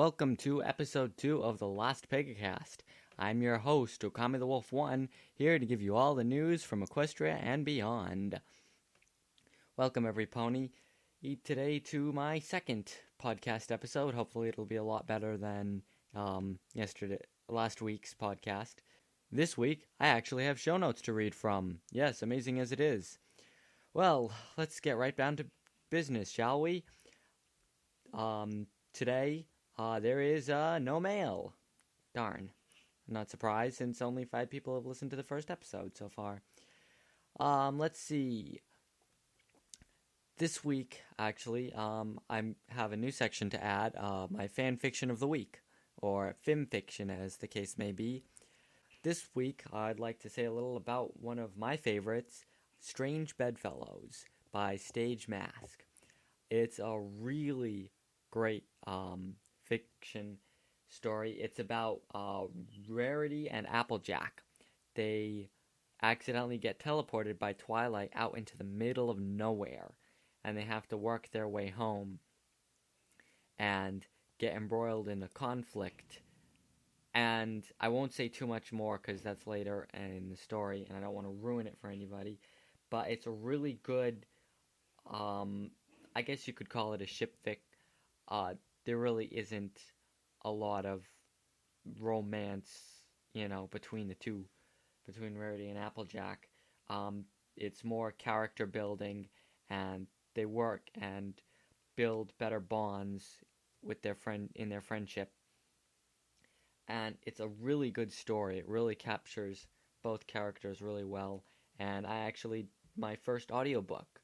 welcome to episode 2 of the last Pegacast. I'm your host, Okami the Wolf 1, here to give you all the news from Equestria and beyond. Welcome, every pony, today to my second podcast episode. Hopefully it'll be a lot better than last week's podcast. This week, I actually have show notes to read from. Yes, amazing as it is. Well, let's get right down to business, shall we? Today, there is no mail. Darn. I'm not surprised since only 5 people have listened to the first episode so far. Let's see. This week, actually, I have a new section to add, my fan fiction of the week, or film fiction as the case may be. This week, I'd like to say a little about one of my favorites, Strange Bedfellows by Stage Mask. It's a really great fiction story. It's about Rarity and Applejack. They accidentally get teleported by Twilight out into the middle of nowhere, and they have to work their way home and get embroiled in a conflict. And I won't say too much more because that's later in the story, and I don't want to ruin it for anybody. But it's a really good, I guess you could call it a ship fic. There really isn't a lot of romance, between the two, between Rarity and Applejack. It's more character building, and they work and build better bonds with their friendship. And it's a really good story. It really captures both characters really well. And my first audiobook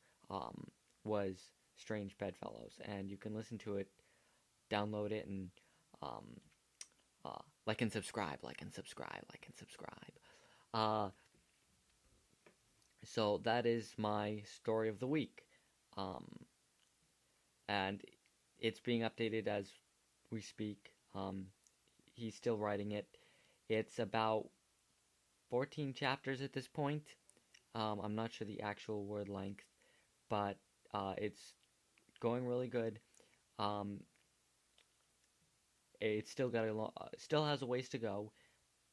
was Strange Bedfellows, and you can listen to it, download it, and like and subscribe. So that is my story of the week, and it's being updated as we speak. He's still writing it. It's about 14 chapters at this point. I'm not sure the actual word length, but it's going really good. It still has a ways to go,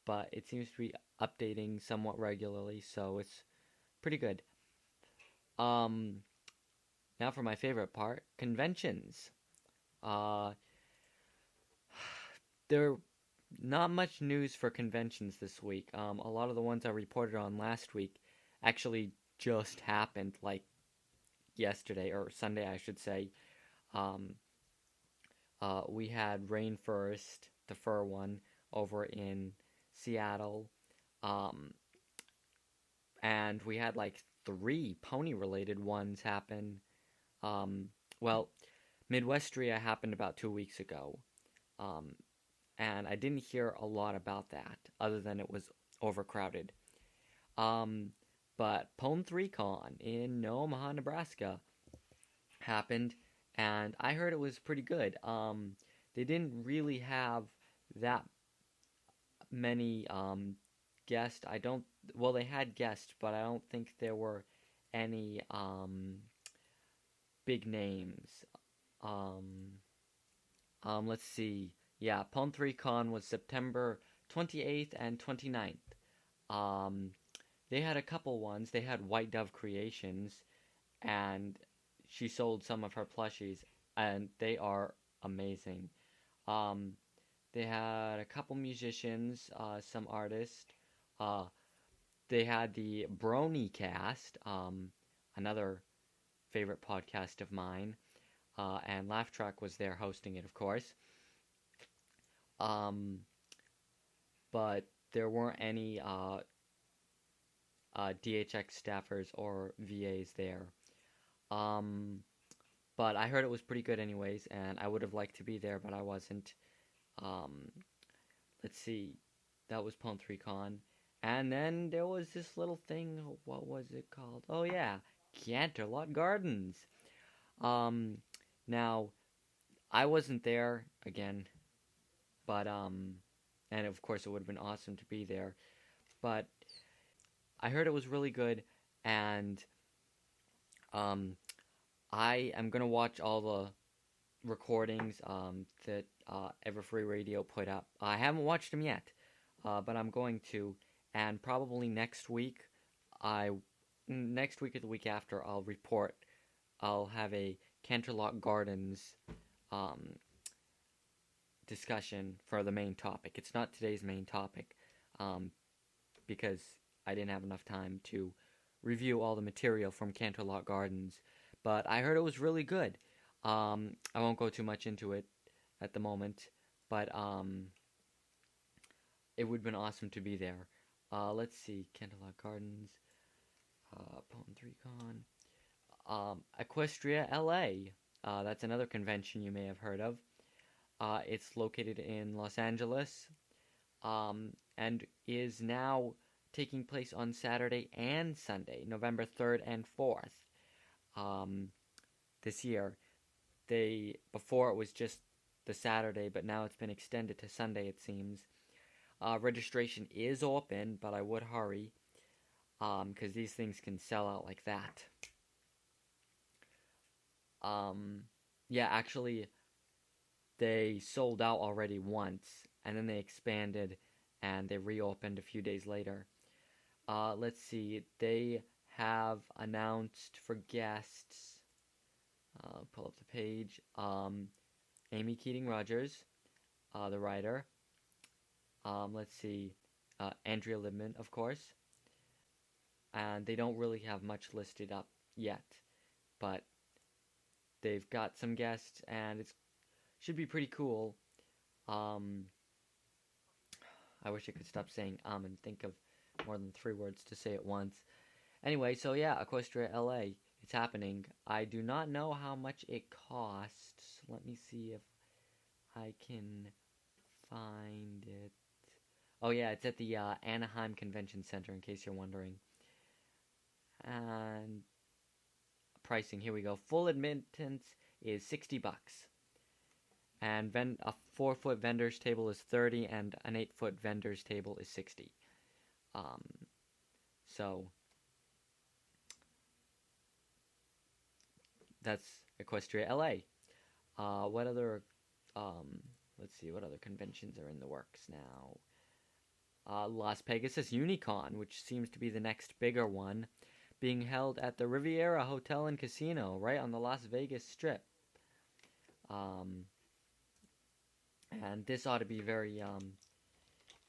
but it seems to be updating somewhat regularly, so it's pretty good. Now for my favorite part, conventions. There not much news for conventions this week. A lot of the ones I reported on last week actually just happened, like yesterday, or Sunday, I should say. We had Rainforest, the fur one, over in Seattle. And we had like 3 pony-related ones happen. Midwestria happened about 2 weeks ago. And I didn't hear a lot about that, other than it was overcrowded. But Pwn 3 Con in Omaha, Nebraska happened, and I heard it was pretty good. They didn't really have that many guests. They had guests, but I don't think there were any big names. Let's see. Yeah, Pwn 3 Con was September 28th and 29th. They had a couple ones. They had White Dove Creations, and she sold some of her plushies, and they are amazing. They had a couple musicians, some artists. They had the Brony Cast, another favorite podcast of mine, and Laugh Track was there hosting it, of course. But there weren't any DHX staffers or VAs there. But I heard it was pretty good anyways, and I would have liked to be there, but I wasn't. Let's see. That was Pwn 3 Con. And then there was this little thing, what was it called? Oh yeah, Canterlot Gardens. Now, I wasn't there, again, but, and of course it would have been awesome to be there, but I heard it was really good, and I am going to watch all the recordings that Everfree Radio put up. I haven't watched them yet, but I'm going to, and probably next week or the week after, I'll have a Canterlot Gardens discussion for the main topic. It's not today's main topic, because I didn't have enough time to review all the material from Canterlot Gardens, but I heard it was really good. I won't go too much into it at the moment, but it would have been awesome to be there. Let's see, Canterlot Gardens, Poem 3Con, Equestria LA. That's another convention you may have heard of. It's located in Los Angeles, and is now taking place on Saturday and Sunday, November 3rd and 4th, this year. Before it was just the Saturday, but now it's been extended to Sunday, it seems. Registration is open, but I would hurry, because these things can sell out like that. Yeah, actually, they sold out already once, and then they expanded, and they reopened a few days later. Let's see, they have announced for guests, pull up the page, Amy Keating-Rogers, the writer. Let's see, Andrea Libman, of course. And they don't really have much listed up yet, but they've got some guests, and it should be pretty cool. I wish I could stop saying and think of more than 3 words to say at once. Anyway, so yeah, Equestria LA, it's happening. I do not know how much it costs. Let me see if I can find it. Oh yeah, it's at the Anaheim Convention Center, in case you're wondering. And pricing, here we go. Full admittance is $60. And a 4-foot vendor's table is $30, and an 8-foot vendor's table is $60. So that's Equestria LA. What other? Let's see. What other conventions are in the works now? Las Pegasus Unicon, which seems to be the next bigger one, being held at the Riviera Hotel and Casino, right on the Las Vegas Strip. And this ought to be very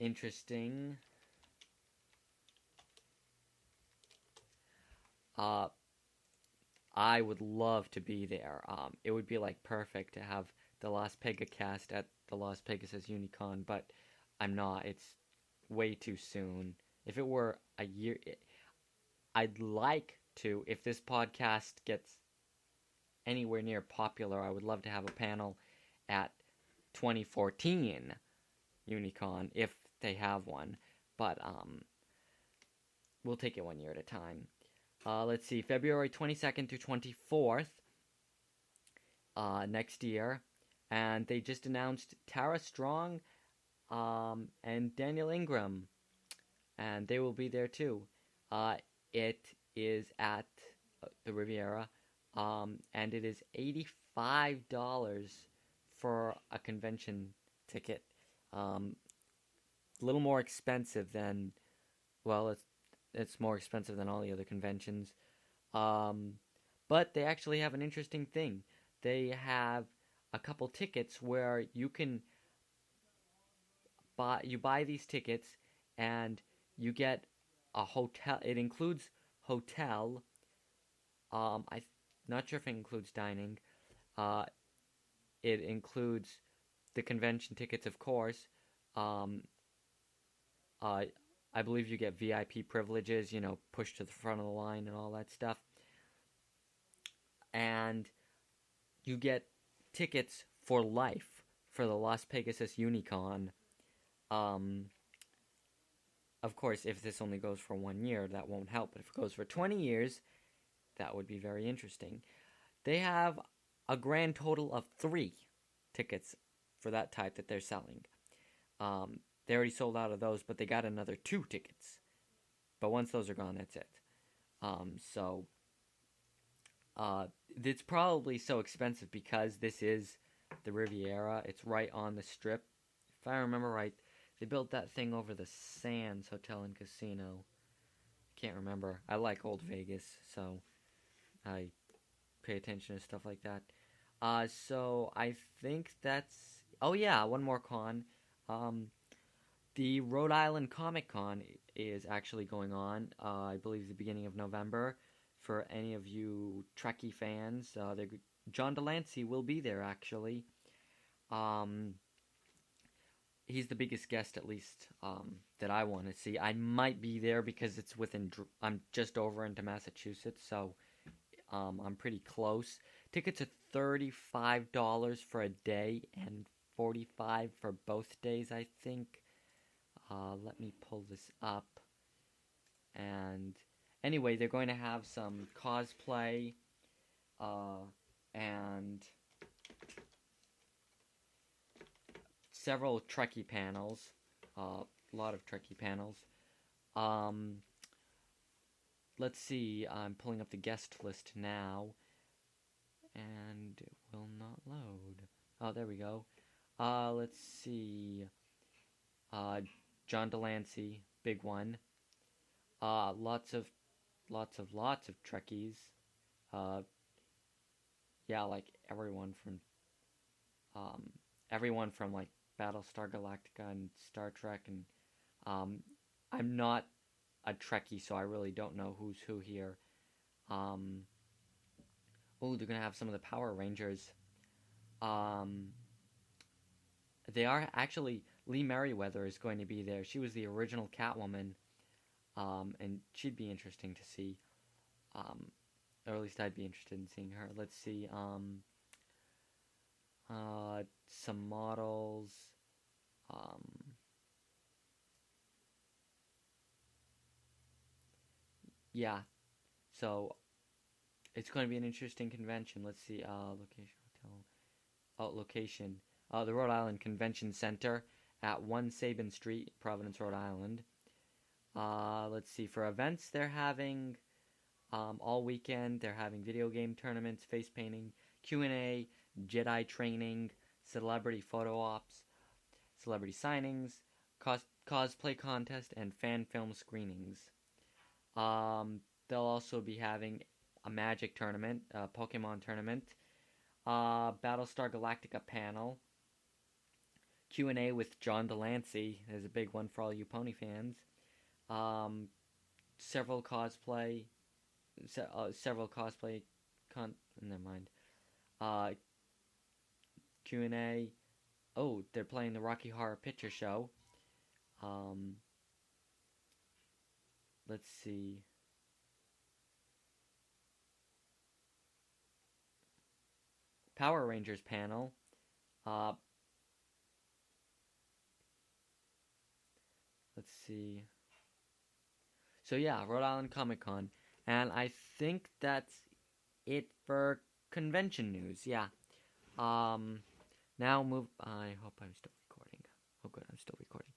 interesting. I would love to be there. It would be like perfect to have the Las Pegacast at the Las Pegasus Unicon, but I'm not. It's way too soon. If it were a year, I'd like to. If this podcast gets anywhere near popular, I would love to have a panel at 2014 Unicon if they have one. But we'll take it 1 year at a time. Let's see, February 22nd through 24th next year. And they just announced Tara Strong and Daniel Ingram. And they will be there too. It is at the Riviera. And it is $85 for a convention ticket. A little more expensive than, well, it's more expensive than all the other conventions. But they actually have an interesting thing. They have a couple tickets where you can buy these tickets and you get a hotel. It includes hotel. I'm not sure if it includes dining. It includes the convention tickets, of course. I believe you get VIP privileges, pushed to the front of the line and all that stuff. And you get tickets for life for the Las Pegasus Unicon. Of course, if this only goes for 1 year, that won't help. But if it goes for 20 years, that would be very interesting. They have a grand total of 3 tickets for that type that they're selling. They already sold out of those, but they got another 2 tickets. But once those are gone, that's it. It's probably so expensive because this is the Riviera. It's right on the Strip. If I remember right, they built that thing over the Sands Hotel and Casino. Can't remember. I like old Vegas, so I pay attention to stuff like that. So I think that's. Oh yeah, one more con. Um, the Rhode Island Comic Con is actually going on. I believe the beginning of November. For any of you Trekkie fans, John Delancey will be there actually. Um, he's the biggest guest, at least that I want to see. I might be there because it's within. I'm just over into Massachusetts, so I'm pretty close. Tickets are $35 for a day and $45 for both days, I think. Let me pull this up. And anyway, they're going to have some cosplay and several Trekkie panels. A lot of Trekkie panels. Let's see. I'm pulling up the guest list now. And it will not load. Oh, there we go. Let's see. John Delancey, big one. Lots of Trekkies. Yeah, like everyone from like Battlestar Galactica and Star Trek, and I'm not a Trekkie, so I really don't know who's who here. Oh, they're gonna have some of the Power Rangers. They are actually. Lee Merriweather is going to be there. She was the original Catwoman, and she'd be interesting to see. Or at least I'd be interested in seeing her. Let's see. Some models. Yeah. So it's going to be an interesting convention. Let's see. Location hotel. Oh, location. The Rhode Island Convention Center at 1 Sabin Street, Providence, Rhode Island. Let's see. For events, they're having all weekend. They're having video game tournaments, face painting, Q&A, Jedi training, celebrity photo ops, celebrity signings, cosplay contest, and fan film screenings. They'll also be having a Magic tournament, a Pokemon tournament, Battlestar Galactica panel, Q&A with John Delancey. There's a big one for all you pony fans. Several cosplay. Never mind. Q&A. Oh, they're playing the Rocky Horror Picture Show. Let's see. Power Rangers panel. Let's see. So yeah, Rhode Island Comic Con. And I think that's it for convention news. Yeah. Now move. I hope I'm still recording. Oh, good, I'm still recording.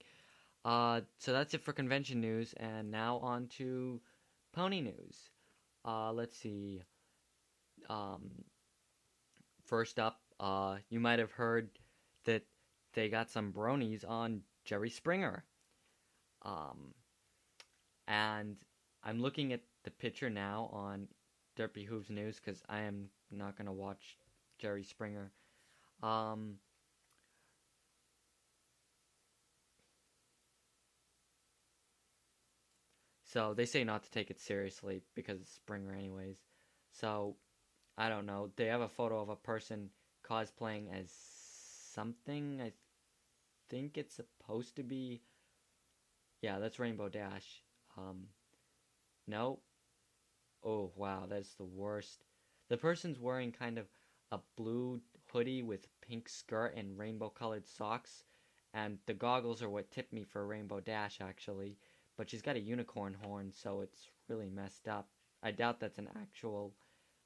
So that's it for convention news, and now on to pony news. Let's see. First up, you might have heard that they got some bronies on Jerry Springer. And I'm looking at the picture now on Dirt Behooves News because I am not going to watch Jerry Springer. So they say not to take it seriously because it's Springer anyways. So, I don't know. They have a photo of a person cosplaying as something. I think it's supposed to be... Yeah, that's Rainbow Dash. No. Oh, wow, that's the worst. The person's wearing kind of a blue hoodie with pink skirt and rainbow-colored socks. And the goggles are what tipped me for Rainbow Dash, actually. But she's got a unicorn horn, so it's really messed up. I doubt that's an actual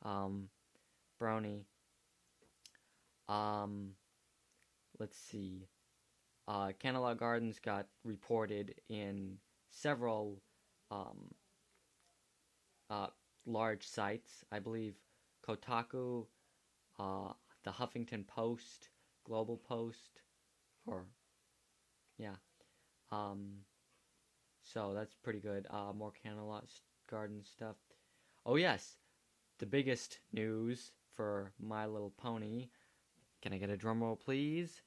brony. Let's see. Canalog Gardens got reported in several large sites. I believe Kotaku, the Huffington Post, Global Post, or yeah. So that's pretty good. More Canterlot Garden stuff. Oh yes, the biggest news for My Little Pony. Can I get a drum roll, please?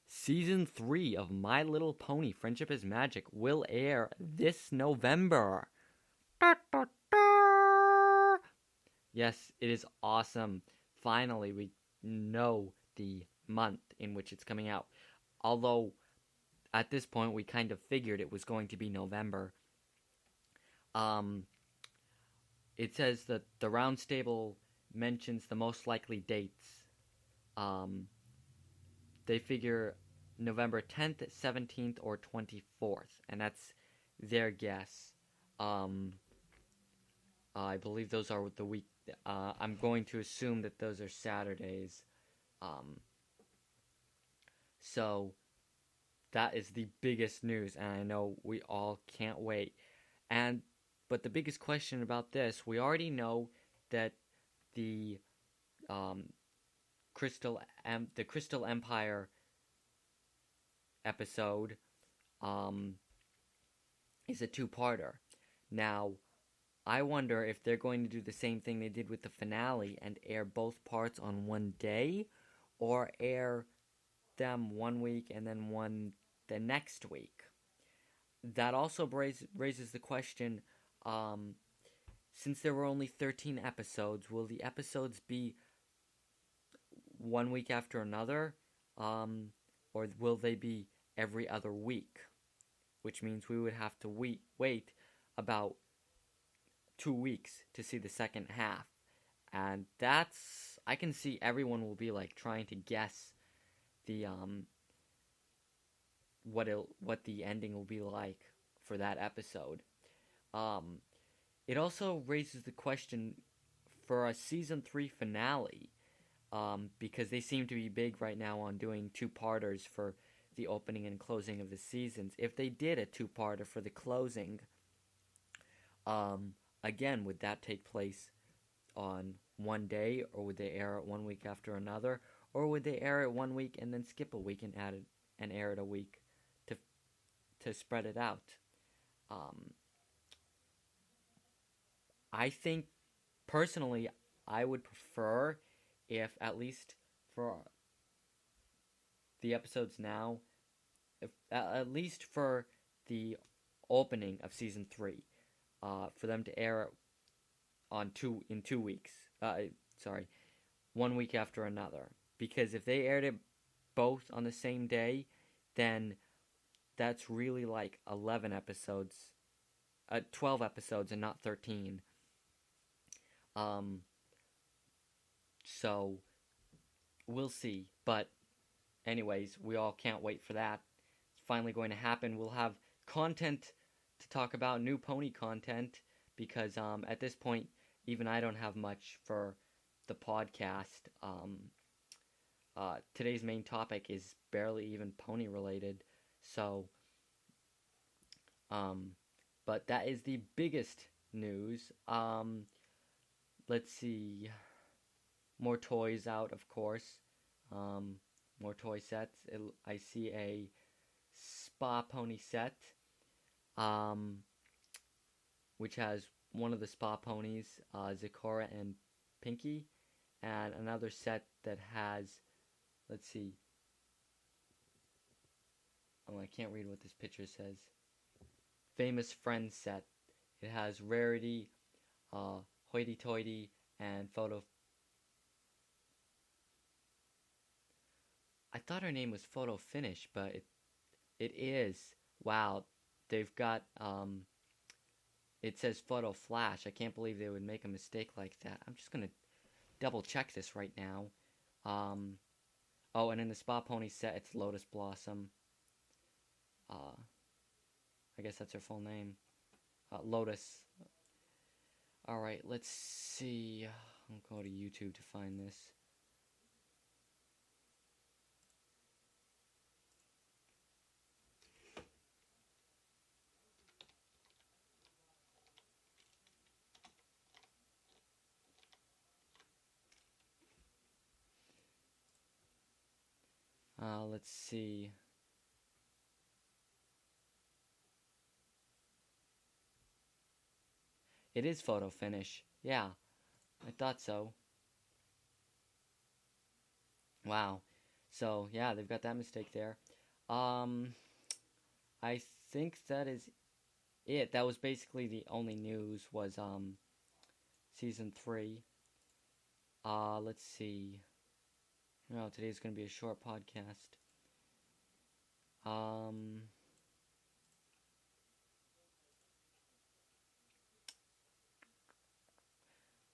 Season 3 of My Little Pony Friendship is Magic will air this November. Da, da, da. Yes, it is awesome. Finally, we know the month in which it's coming out. Although, at this point, we kind of figured it was going to be November. It says that the Roundtable mentions the most likely dates. They figure November 10th, 17th, or 24th, and that's their guess. I believe those are the week. I'm going to assume that those are Saturdays. So that is the biggest news, and I know we all can't wait. But the biggest question about this, we already know that the Crystal Empire episode is a two-parter. Now, I wonder if they're going to do the same thing they did with the finale and air both parts on one day, or air them 1 week and then one the next week. That also raises the question, since there were only 13 episodes, will the episodes be 1 week after another, or will they be every other week? Which means we would have to wait about 2 weeks to see the second half. And I can see everyone will be like trying to guess the what the ending will be like for that episode. It also raises the question for a season 3 finale, because they seem to be big right now on doing two-parters for the opening and closing of the seasons. If they did a two-parter for the closing, again, would that take place on one day, or would they air it 1 week after another, or would they air it 1 week and then skip a week and air it a week to spread it out? I think personally I would prefer if, at least for the episodes now, at least for the opening of season 3, for them to air it in 2 weeks. 1 week after another. Because if they aired it both on the same day, then that's really like 11 episodes, 12 episodes and not 13. So we'll see. But anyways, we all can't wait for that. It's finally going to happen. We'll have content to talk about, new pony content, because at this point, even I don't have much for the podcast. Today's main topic is barely even pony related. So, but that is the biggest news. Let's see. More toys out, of course. More toy sets. I see a spa pony set, which has one of the spa ponies, Zikora and Pinky, and another set that has, let's see. Oh, I can't read what this picture says. Famous Friends set. It has Rarity, Hoity Toity, and Photo. I thought her name was Photo Finish, but it is. Wow, they've got it says Photo Flash. I can't believe they would make a mistake like that. I'm just gonna double check this right now. Oh, and in the Spa Pony set, it's Lotus Blossom. I guess that's her full name. Lotus. Alright, let's see. I'll go to YouTube to find this. Let's see. It is photo finish. Yeah, I thought so. Wow. So, yeah, they've got that mistake there. I think that is it. That was basically the only news was season 3. Let's see. No, today's going to be a short podcast.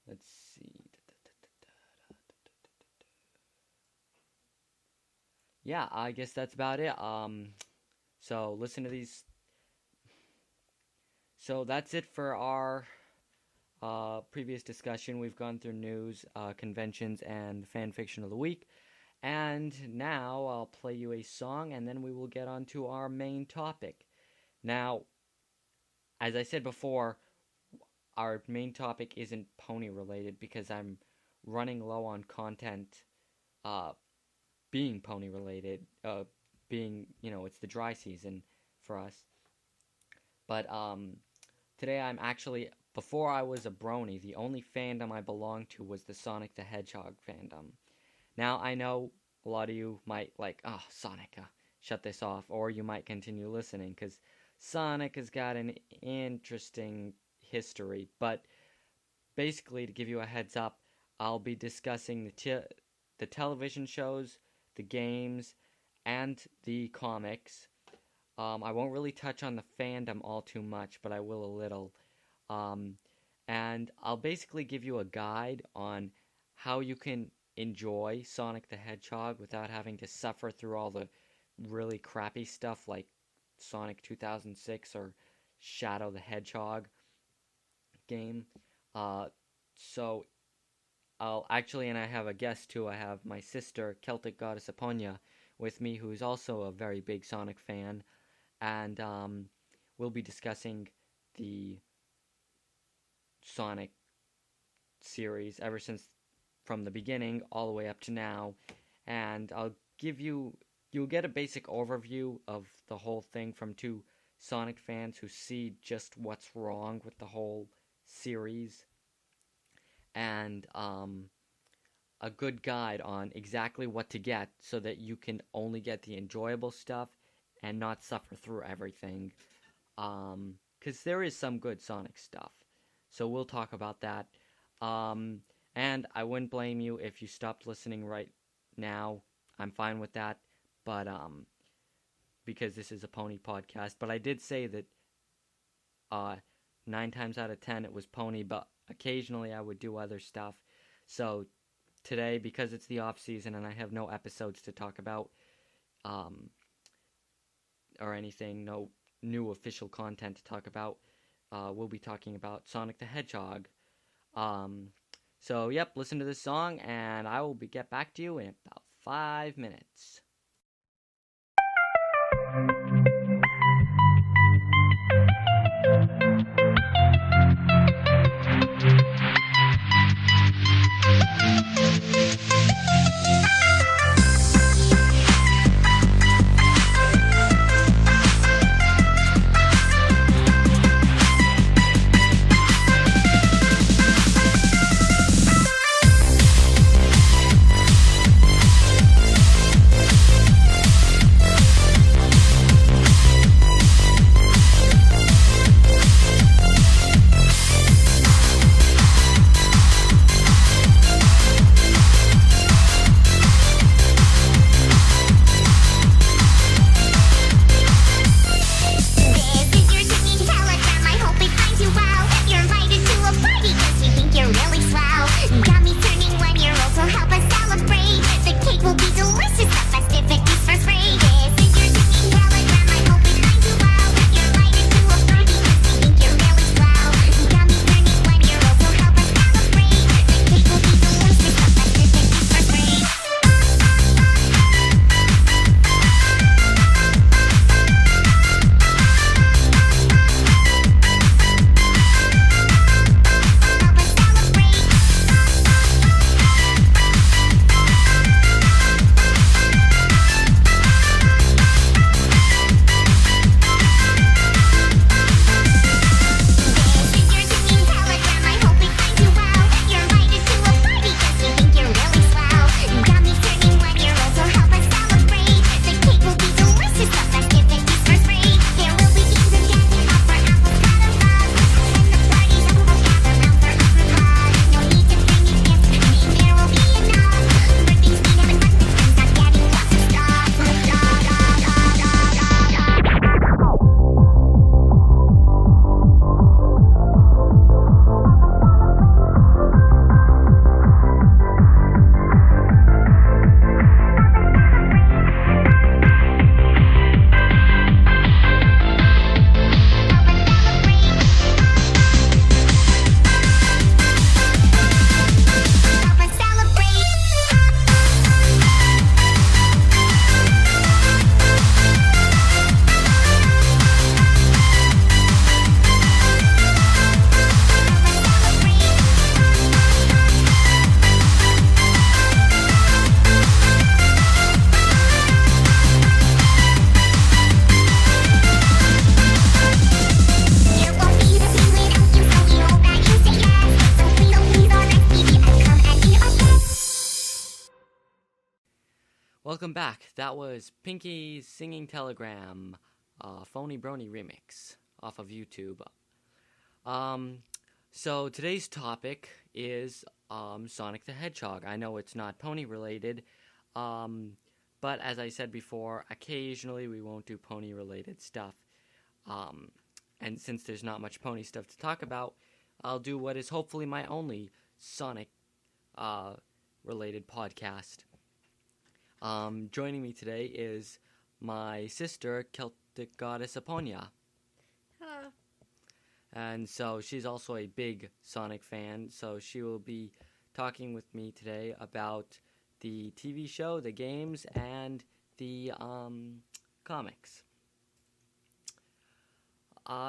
Let's see. Yeah, I guess that's about it. So listen to these. So that's it for our previous discussion. We've gone through news, conventions, and fan fiction of the week. And now I'll play you a song, and then we will get on to our main topic. Now, as I said before, our main topic isn't pony related because I'm running low on content being pony related, being, it's the dry season for us. But today I'm actually, before I was a brony, the only fandom I belonged to was the Sonic the Hedgehog fandom. Now I know a lot of you might Sonic, shut this off, or you might continue listening because Sonic has got an interesting history. But basically, to give you a heads up, I'll be discussing the television shows, the games, and the comics. I won't really touch on the fandom all too much, but I will a little. And I'll basically give you a guide on how you can enjoy Sonic the Hedgehog without having to suffer through all the really crappy stuff like Sonic 2006 or Shadow the Hedgehog game. So I'll actually, and I have a guest too. I have my sister, Celtic Goddess Aponia, with me, who's also a very big Sonic fan, and we'll be discussing the Sonic series ever since from the beginning all the way up to now, and you'll get a basic overview of the whole thing from two Sonic fans who see just what's wrong with the whole series, and a good guide on exactly what to get so that you can only get the enjoyable stuff and not suffer through everything, because there is some good Sonic stuff, so we'll talk about that. And I wouldn't blame you if you stopped listening right now. I'm fine with that, but because this is a pony podcast. But I did say that 9 times out of 10 it was pony, but occasionally I would do other stuff. So today, because it's the off season and I have no episodes to talk about, or anything, no new official content to talk about, we'll be talking about Sonic the Hedgehog. So, yep, listen to this song, and I will get back to you in about 5 minutes. Welcome back. That was Pinky's Singing Telegram, Phony Brony remix off of YouTube. So today's topic is Sonic the Hedgehog. I know it's not pony related, but as I said before, occasionally we won't do pony related stuff. And since there's not much pony stuff to talk about, I'll do what is hopefully my only Sonic related podcast. Joining me today is my sister, Celtic Goddess Aponia. Hello. And so she's also a big Sonic fan, so she will be talking with me today about the TV show, the games, and the comics.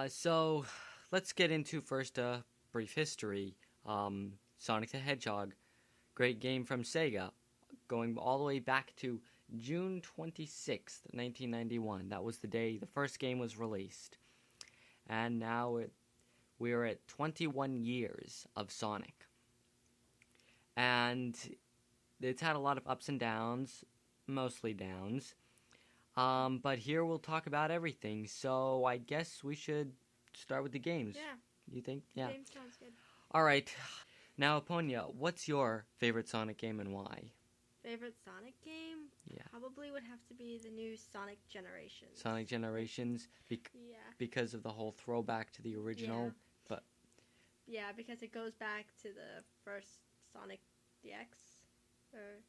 So let's get into first a brief history. Sonic the Hedgehog, great game from Sega, going all the way back to June 26th, 1991. That was the day the first game was released. And now we're at 21 years of Sonic. And it's had a lot of ups and downs, mostly downs. But here we'll talk about everything. So I guess we should start with the games. Yeah. You think? Yeah. Game sounds good. All right. Now, Aponia, what's your favorite Sonic game and why? Favorite Sonic game? Yeah. Probably would have to be the new Sonic Generations. Sonic Generations? Because of the whole throwback to the original? Yeah. But yeah, because it goes back to the first Sonic DX. Or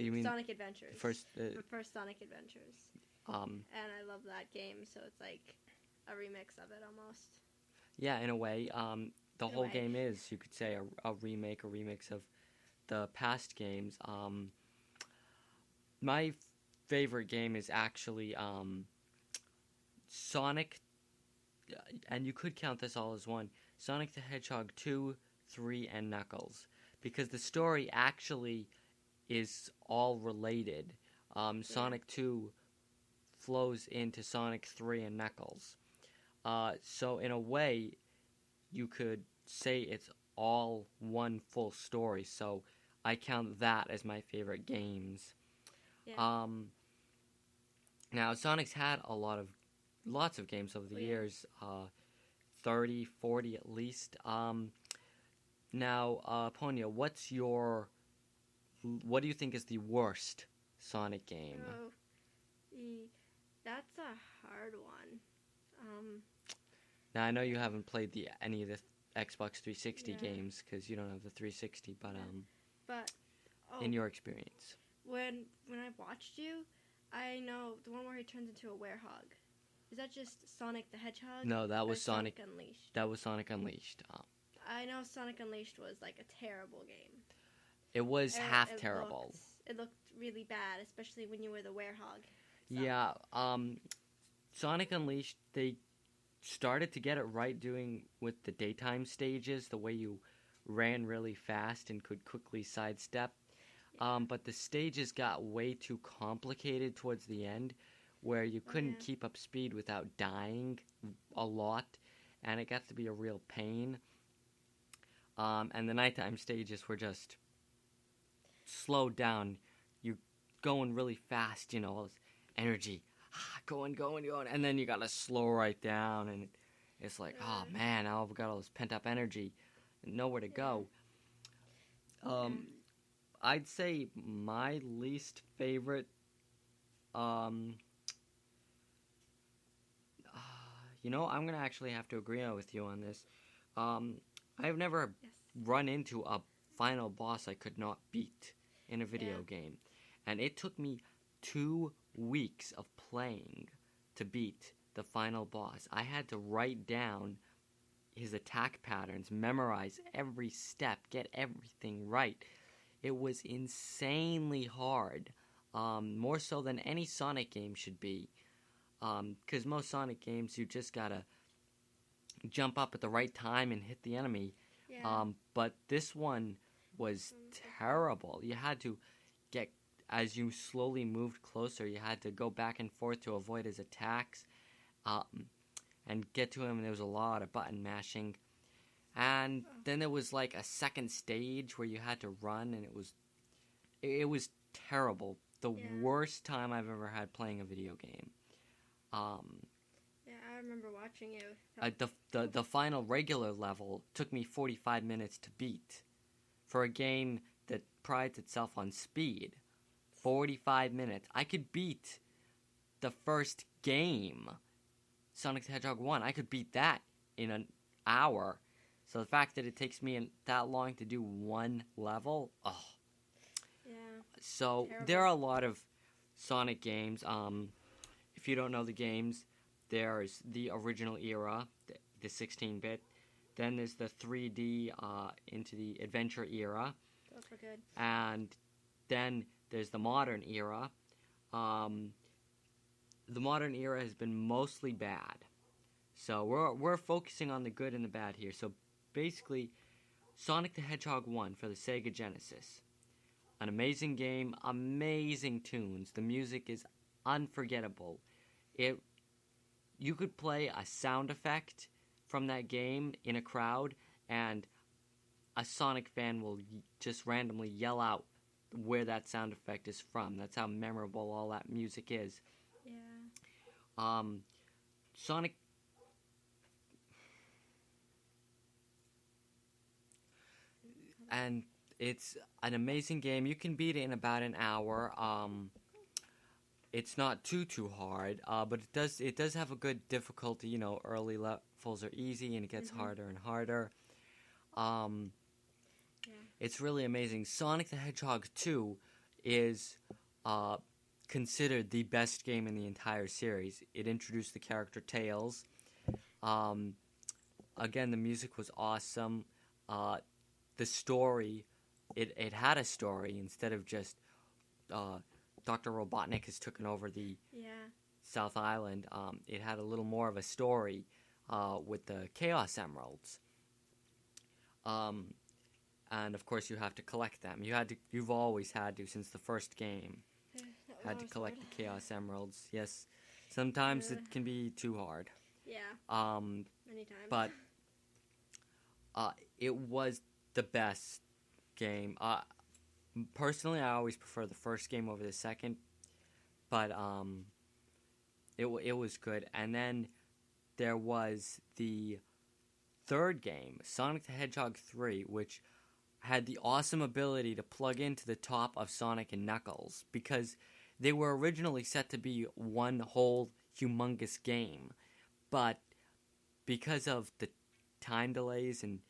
you mean Sonic Adventures. the first Sonic Adventures. And I love that game, so it's like a remix of it almost. Yeah, in a way. The whole game is, you could say, a remix of the past games. My favorite game is actually Sonic, and you could count this all as one, Sonic the Hedgehog 2, 3, and Knuckles. Because the story actually is all related. Sonic 2 flows into Sonic 3 and Knuckles. So in a way, you could say it's all one full story. So I count that as my favorite games. Yeah. Now Sonic's had lots of games over the years, 30, 40 at least. Now, Ponya, what do you think is the worst Sonic game? That's a hard one. Now I know you haven't played any of the Xbox 360 games because you don't have the 360, but in your experience, when I watched you, I know the one where he turns into a werehog. Is that just Sonic the Hedgehog? No, that was Sonic Unleashed. That was Sonic Unleashed. I know Sonic Unleashed was like a terrible game. It was terrible. It looked really bad, especially when you were the werehog. So. Yeah, Sonic Unleashed, they started to get it right doing with the daytime stages, the way you ran really fast and could quickly sidestep. But the stages got way too complicated towards the end, where you couldn't keep up speed without dying a lot, and it got to be a real pain. And the nighttime stages were just slowed down. You're going really fast, all this energy, going, and then you gotta slow right down, and it's like, oh man, now I've got all this pent-up energy, and nowhere to go. I'd say my least favorite, I'm gonna actually have to agree with you on this. I've never run into a final boss I could not beat in a video game. And it took me 2 weeks of playing to beat the final boss. I had to write down his attack patterns, memorize every step, get everything right. It was insanely hard, more so than any Sonic game should be. Because most Sonic games, you just gotta jump up at the right time and hit the enemy. Yeah. But this one was terrible. You had to as you slowly moved closer, you had to go back and forth to avoid his attacks, and get to him, and there was a lot of button mashing. And then there was like a second stage where you had to run, and it was terrible. the worst time I've ever had playing a video game. Yeah, I remember watching you. The final regular level took me 45 minutes to beat. For a game that prides itself on speed, 45 minutes. I could beat the first game, Sonic the Hedgehog 1. I could beat that in an hour. So the fact that it takes me that long to do one level, Yeah. So Terrible. there are a lot of Sonic games. If you don't know the games, there's the original era, the 16-bit. Then there's the 3D into the adventure era. Those were good. And then there's the modern era. The modern era has been mostly bad. So we're focusing on the good and the bad here. So basically, Sonic the Hedgehog 1 for the Sega Genesis. An amazing game, amazing tunes. The music is unforgettable. You could play a sound effect from that game in a crowd, and a Sonic fan will just randomly yell out where that sound effect is from. That's how memorable all that music is. Yeah. Sonic... And it's an amazing game. You can beat it in about an hour. It's not too hard, but it does have a good difficulty. You know, early levels are easy, and it gets harder and harder. It's really amazing. Sonic the Hedgehog 2 is considered the best game in the entire series. It introduced the character Tails. Again, the music was awesome. The story, it had a story instead of just Dr. Robotnik has taken over the South Island. It had a little more of a story with the Chaos Emeralds. And of course you have to collect them. You've always had to since the first game. Had to collect the Chaos Emeralds. Yes. Sometimes it can be too hard. Yeah. Many times. But it was the best game. Personally, I always prefer the first game over the second, but it was good. And then there was the third game, Sonic the Hedgehog 3, which had the awesome ability to plug into the top of Sonic and Knuckles, because they were originally set to be one whole humongous game, but because of the time delays and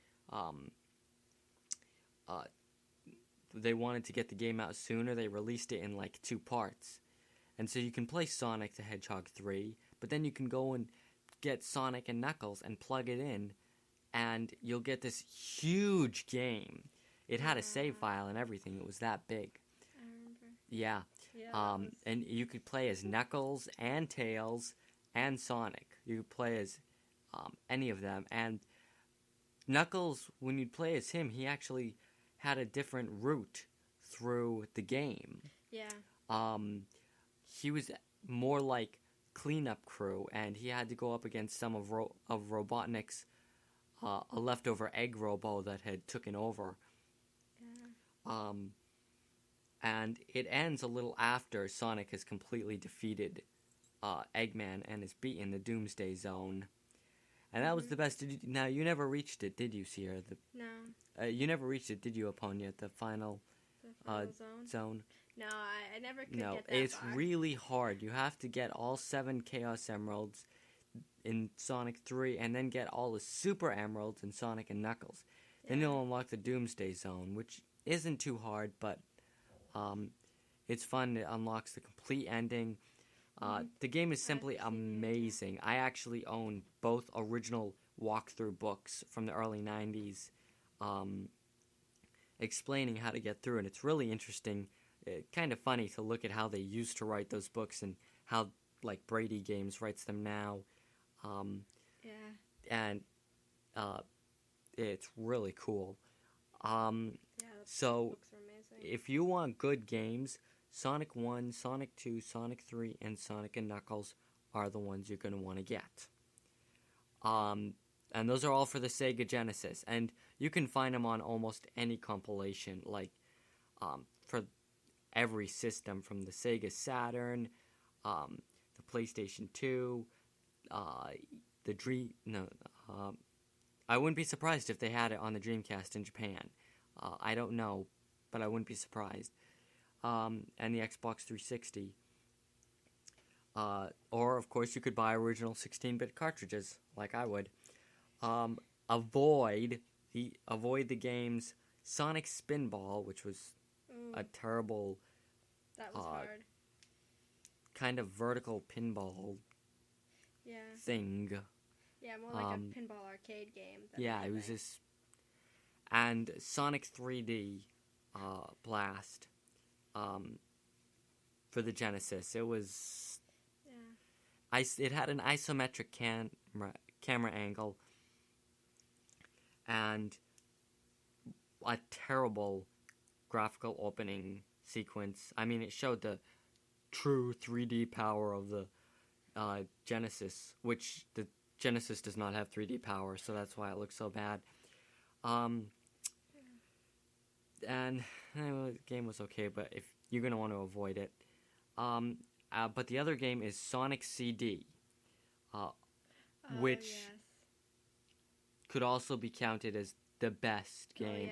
they wanted to get the game out sooner, they released it in like 2 parts. And so you can play Sonic the Hedgehog 3, but then you can go and get Sonic and Knuckles and plug it in, and you'll get this huge game. It had a save file and everything. It was that big. I remember. Yeah. And you could play as Knuckles and Tails and Sonic. You could play as any of them. And Knuckles, when you'd play as him, he actually had a different route through the game. Yeah. He was more like cleanup crew, and he had to go up against some of Robotnik's a leftover egg robo that had taken over. Yeah. And it ends a little after Sonic has completely defeated Eggman and has beaten the Doomsday Zone. And that was the best. Now, you never reached it, did you, Sierra? No. You never reached it, did you, Aponia? The final zone? No, I never could No, get that it's far. really hard. You have to get all 7 Chaos Emeralds in Sonic 3, and then get all the Super Emeralds in Sonic and Knuckles. Then you'll unlock the Doomsday Zone, which isn't too hard, but it's fun. It unlocks the complete ending. The game is simply amazing. I actually own both original walkthrough books from the early 90s explaining how to get through, and it's really interesting. Kind of funny to look at how they used to write those books and how, like, Brady Games writes them now. And it's really cool. So, books are amazing. if you want good games, Sonic 1, Sonic 2, Sonic 3, and Sonic and Knuckles are the ones you're going to want to get. And those are all for the Sega Genesis. And you can find them on almost any compilation. Like, for every system from the Sega Saturn, the PlayStation 2, the Dream. No, I wouldn't be surprised if they had it on the Dreamcast in Japan. I don't know, but I wouldn't be surprised. And the Xbox 360. Or, of course, you could buy original 16-bit cartridges, like I would. Avoid the game's Sonic Spinball, which was a terrible... That was hard. Kind of vertical pinball thing. Yeah, more like a pinball arcade game. Yeah, it was this... And Sonic 3D Blast for the Genesis. It was... Yeah. It had an isometric camera angle and a terrible graphical opening sequence. I mean, it showed the true 3D power of the Genesis, which the Genesis does not have 3D power, so that's why it looks so bad. And the game was okay, but if you're going to want to avoid it. But the other game is Sonic CD, which could also be counted as the best game.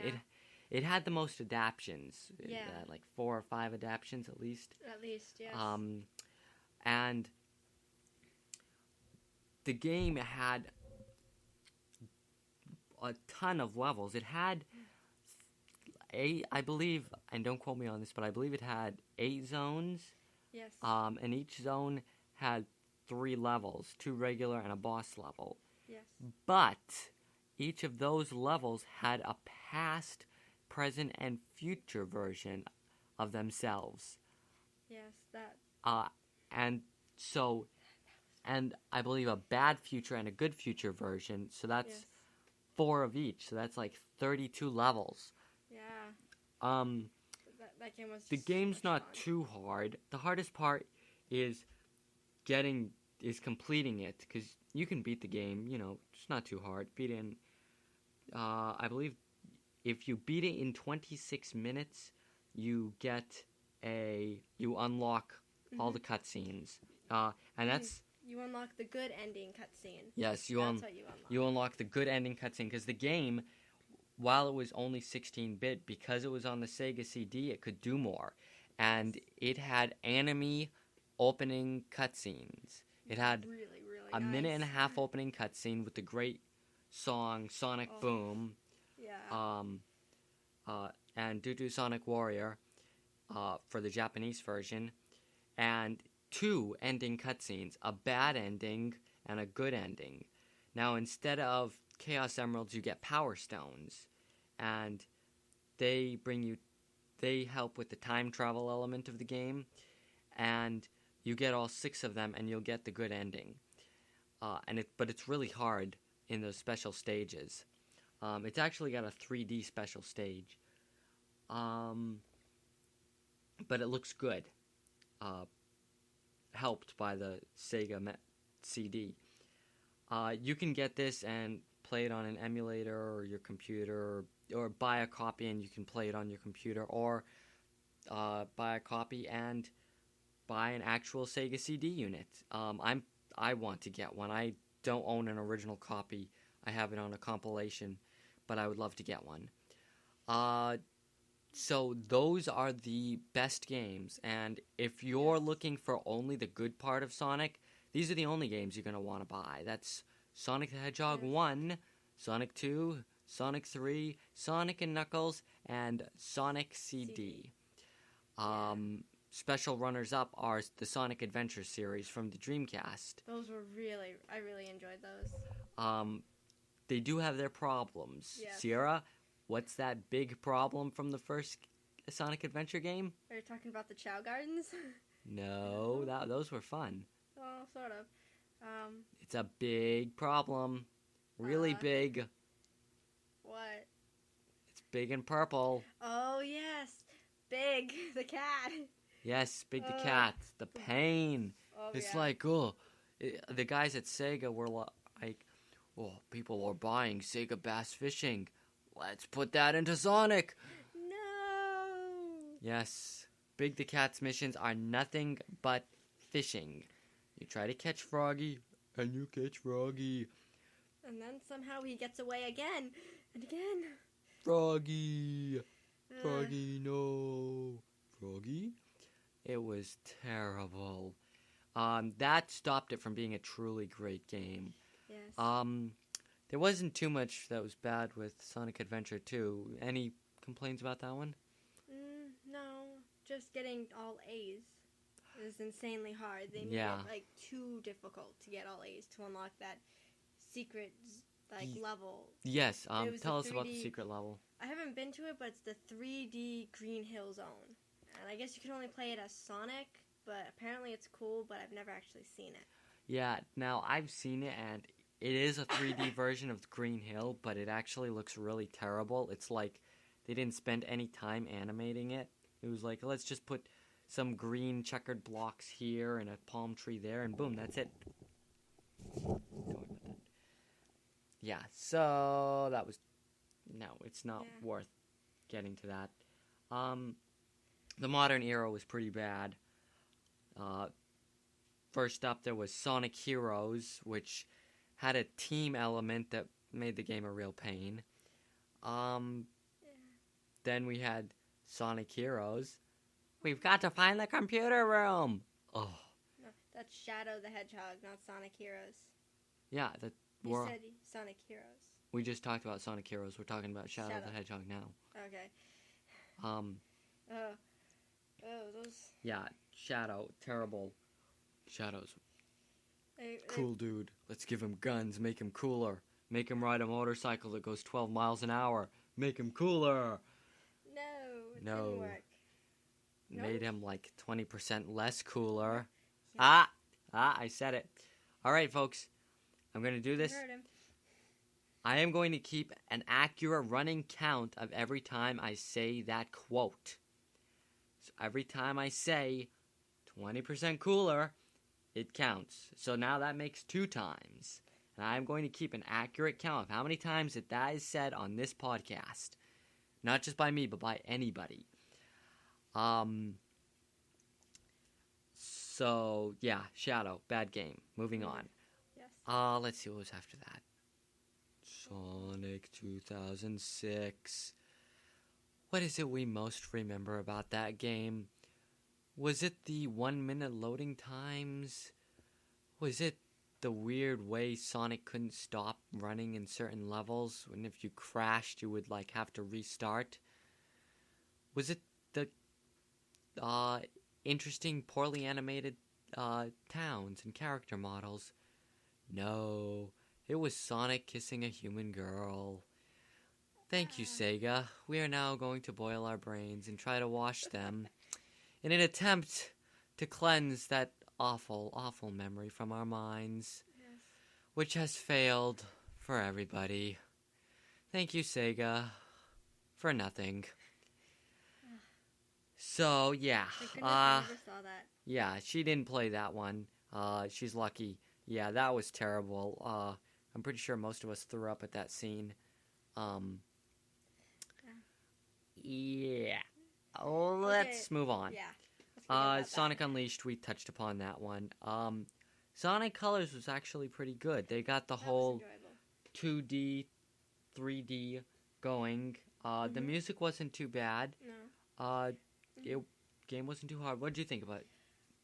It had the most adaptions. Yeah. It had like 4 or 5 adaptions at least. At least, yes. And the game had a ton of levels. It had I believe, and don't quote me on this, but I believe it had 8 zones. Yes. And each zone had 3 levels, 2 regular and a boss level. Yes. But each of those levels had a past, present, and future version of themselves. Yes, that. And I believe a bad future and a good future version. So that's 4 of each. So that's like 32 levels. Yeah. That game was. The game's so not fun. too hard. The hardest part is completing it, because you can beat the game. You know, it's not too hard. Beat it in. I believe if you beat it in 26 minutes, you unlock all the cutscenes. And that's. You unlock the good ending cutscene. Yes, That's what you unlock. You unlock the good ending cutscene, because the game, while it was only 16-bit, because it was on the Sega CD, it could do more. And it had anime opening cutscenes. It had really a nice. minute and a half opening cutscene with the great song Sonic Boom. Yeah. And Doo Doo Sonic Warrior for the Japanese version. And 2 ending cutscenes, a bad ending and a good ending. Now, instead of Chaos Emeralds, you get Power Stones, and they help with the time travel element of the game, and you get all 6 of them, and you'll get the good ending. But it's really hard in those special stages. It's actually got a 3D special stage, but it looks good. Helped by the Sega CD. You can get this and play it on an emulator or your computer, or buy a copy and you can play it on your computer, or buy a copy and buy an actual Sega CD unit. I want to get one. I don't own an original copy. I have it on a compilation, but I would love to get one. So those are the best games, and if you're looking for only the good part of Sonic, these are the only games you're going to want to buy. That's Sonic the Hedgehog 1, Sonic 2, Sonic 3, Sonic and Knuckles, and Sonic CD. Special runners-up are the Sonic Adventure series from the Dreamcast. Those were I really enjoyed those. They do have their problems. Yes. Sierra, what's that big problem from the first Sonic Adventure game? Are you talking about the Chow Gardens? No, those were fun. Oh, sort of. It's a big problem. Really big. What? It's big and purple. Oh, yes. Big, the cat. Yes, Big the cat. The pain. Oh, It's yeah. like, the guys at Sega were like, people are buying Sega Bass Fishing. Let's put that into Sonic. No. Yes, Big the Cat's missions are nothing but fishing. You try to catch Froggy, and you catch Froggy. And then somehow he gets away again and again. Froggy! Froggy, no. Froggy? It was terrible. That stopped it from being a truly great game. Yes. There wasn't too much that was bad with Sonic Adventure 2. Any complaints about that one? No. Just getting all A's is insanely hard. They made Yeah. it, too difficult to get all A's to unlock that secret, level. Yes, It was tell the us about the 3D secret level. I haven't been to it, but it's the 3D Green Hill Zone. And I guess you can only play it as Sonic, but apparently it's cool, but I've never actually seen it. Yeah, now I've seen it, and it is a 3D version of Green Hill, but it actually looks really terrible. It's like they didn't spend any time animating it. It was like, let's just put some green checkered blocks here and a palm tree there, and boom, that's it. Don't worry about that. Yeah, so that was... No, it's not worth getting to that. The modern era was pretty bad. First up, there was Sonic Heroes, which had a team element that made the game a real pain. Then we had Sonic Heroes. We've got to find the computer room! Oh. No, that's Shadow the Hedgehog, not Sonic Heroes. Yeah, You said Sonic Heroes. we just talked about Sonic Heroes. We're talking about Shadow the Hedgehog now. Okay. Those... Yeah, Shadow, terrible. Shadow's cool dude. Let's give him guns, make him cooler. Make him ride a motorcycle that goes 12 miles an hour. Make him cooler. No, it didn't work. Made him 20% less cooler. Yeah. I said it. All right, folks. I'm going to do this. I heard him. I am going to keep an accurate running count of every time I say that quote. So every time I say 20% cooler, it counts. So now that makes 2 times. And I'm going to keep an accurate count of how many times that is said on this podcast. Not just by me, but by anybody. So, yeah, Shadow, bad game. Moving on. Yes. Let's see what was after that. Sonic 2006. What is it we most remember about that game? Was it the 1-minute loading times? Was it the weird way Sonic couldn't stop running in certain levels? And if you crashed, you would have to restart? Was it the interesting, poorly animated towns and character models? No. It was Sonic kissing a human girl. Thank you, Sega. We are now going to boil our brains and try to wash them in an attempt to cleanse that awful, awful memory from our minds, which has failed for everybody. Thank you, Sega, for nothing. So, yeah. Thank goodness I never saw that. Yeah, she didn't play that one. She's lucky. Yeah, that was terrible. I'm pretty sure most of us threw up at that scene. Yeah. Let's move on. Yeah. Sonic Unleashed, we touched upon that one. Sonic Colors was actually pretty good. They got the whole 2D, 3D going. The music wasn't too bad. No. Game wasn't too hard. What did you think about it,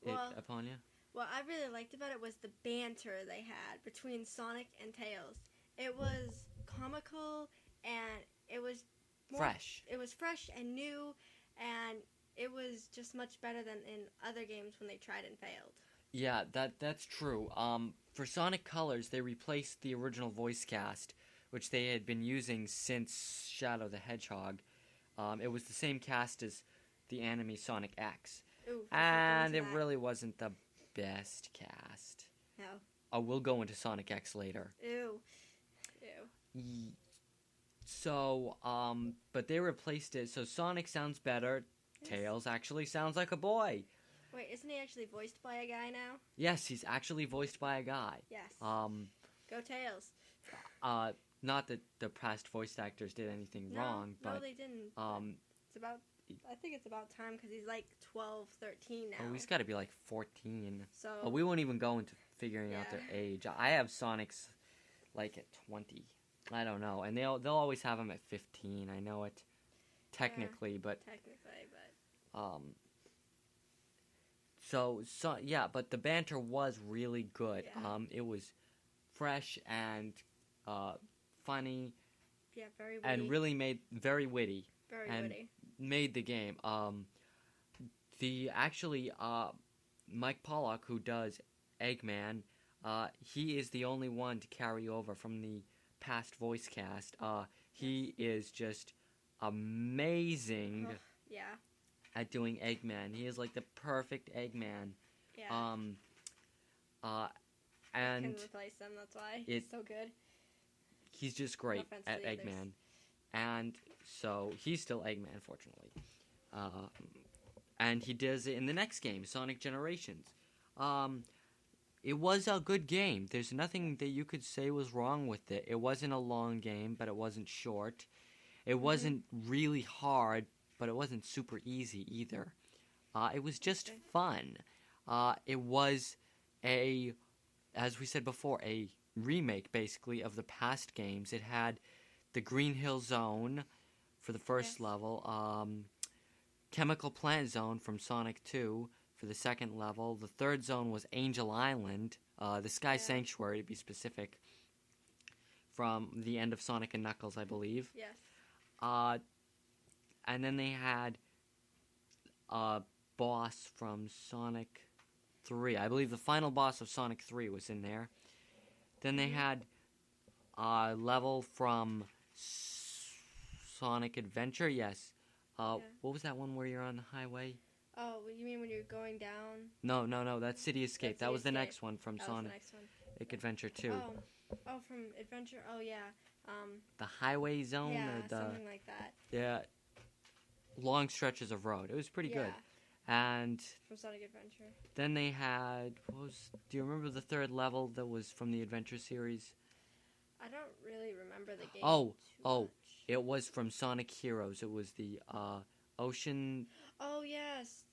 Aponia? What I really liked about it was the banter they had between Sonic and Tails. It was comical and it was fresh. It was fresh and new, and it was just much better than in other games when they tried and failed. Yeah, that's true. For Sonic Colors, they replaced the original voice cast, which they had been using since Shadow the Hedgehog. It was the same cast as the anime Sonic X. Ooh, and it really wasn't the best cast. No. We'll go into Sonic X later. Ew. So, but they replaced it, so Sonic sounds better. Yes. Tails actually sounds like a boy. Wait, isn't he actually voiced by a guy now? Yes, he's actually voiced by a guy. Yes. Go Tails. Not that the past voice actors did anything wrong, but... No, they didn't. It's about I think it's about time because he's like 12, 13 now. Oh, he's got to be like 14. So we won't even go into figuring out their age. I have Sonics like at 20. I don't know, and they'll always have them at 15. I know it technically, but but the banter was really good. Yeah. It was fresh and funny. Yeah, very witty. And really very witty. Very and witty. Made the game. Mike Pollock, who does Eggman, he is the only one to carry over from the past voice cast. He is just amazing at doing Eggman. He is like the perfect Eggman. Yeah. And can replace them, that's why. He's so good. He's just great at Eggman. And so he's still Eggman, fortunately. And he does it in the next game, Sonic Generations. It was a good game. There's nothing that you could say was wrong with it. It wasn't a long game, but it wasn't short. It wasn't really hard, but it wasn't super easy either. It was just fun. It was as we said before, a remake, basically, of the past games. It had the Green Hill Zone for the first level, Chemical Plant Zone from Sonic 2 for the second level. The third zone was Angel Island, the Sky Sanctuary, to be specific, from the end of Sonic and Knuckles, I believe. Yes. And then they had a boss from Sonic 3. I believe the final boss of Sonic 3 was in there. Then they had a level from Sonic Adventure, yes. What was that one where you're on the highway? Oh, you mean when you're going down? No, that's City Escape. That was the next one from Sonic Adventure 2. Oh, from Adventure, yeah. The highway zone? Yeah, or something like that. Yeah, long stretches of road. It was pretty good. And from Sonic Adventure. Then they had, do you remember the third level that was from the Adventure series? I don't really remember the game much. It was from Sonic Heroes. It was the Ocean. Oh yes,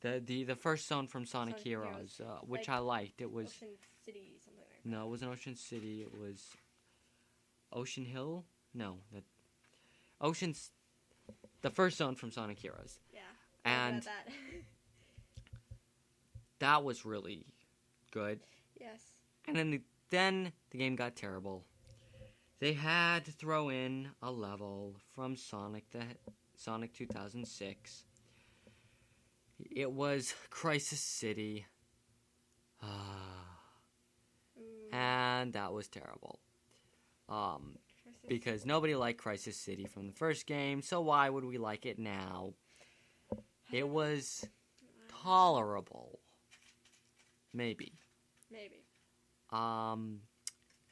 the first zone from Sonic Heroes, which I liked. It was Ocean City, something like that. No, it wasn't Ocean City. It was Ocean Hill. No, the first zone from Sonic Heroes. Yeah, and that. That was really good. Yes. And then the game got terrible. They had to throw in a level from Sonic 2006. It was Crisis City. And that was terrible. Because nobody liked Crisis City from the first game, so why would we like it now? It was tolerable. Maybe. And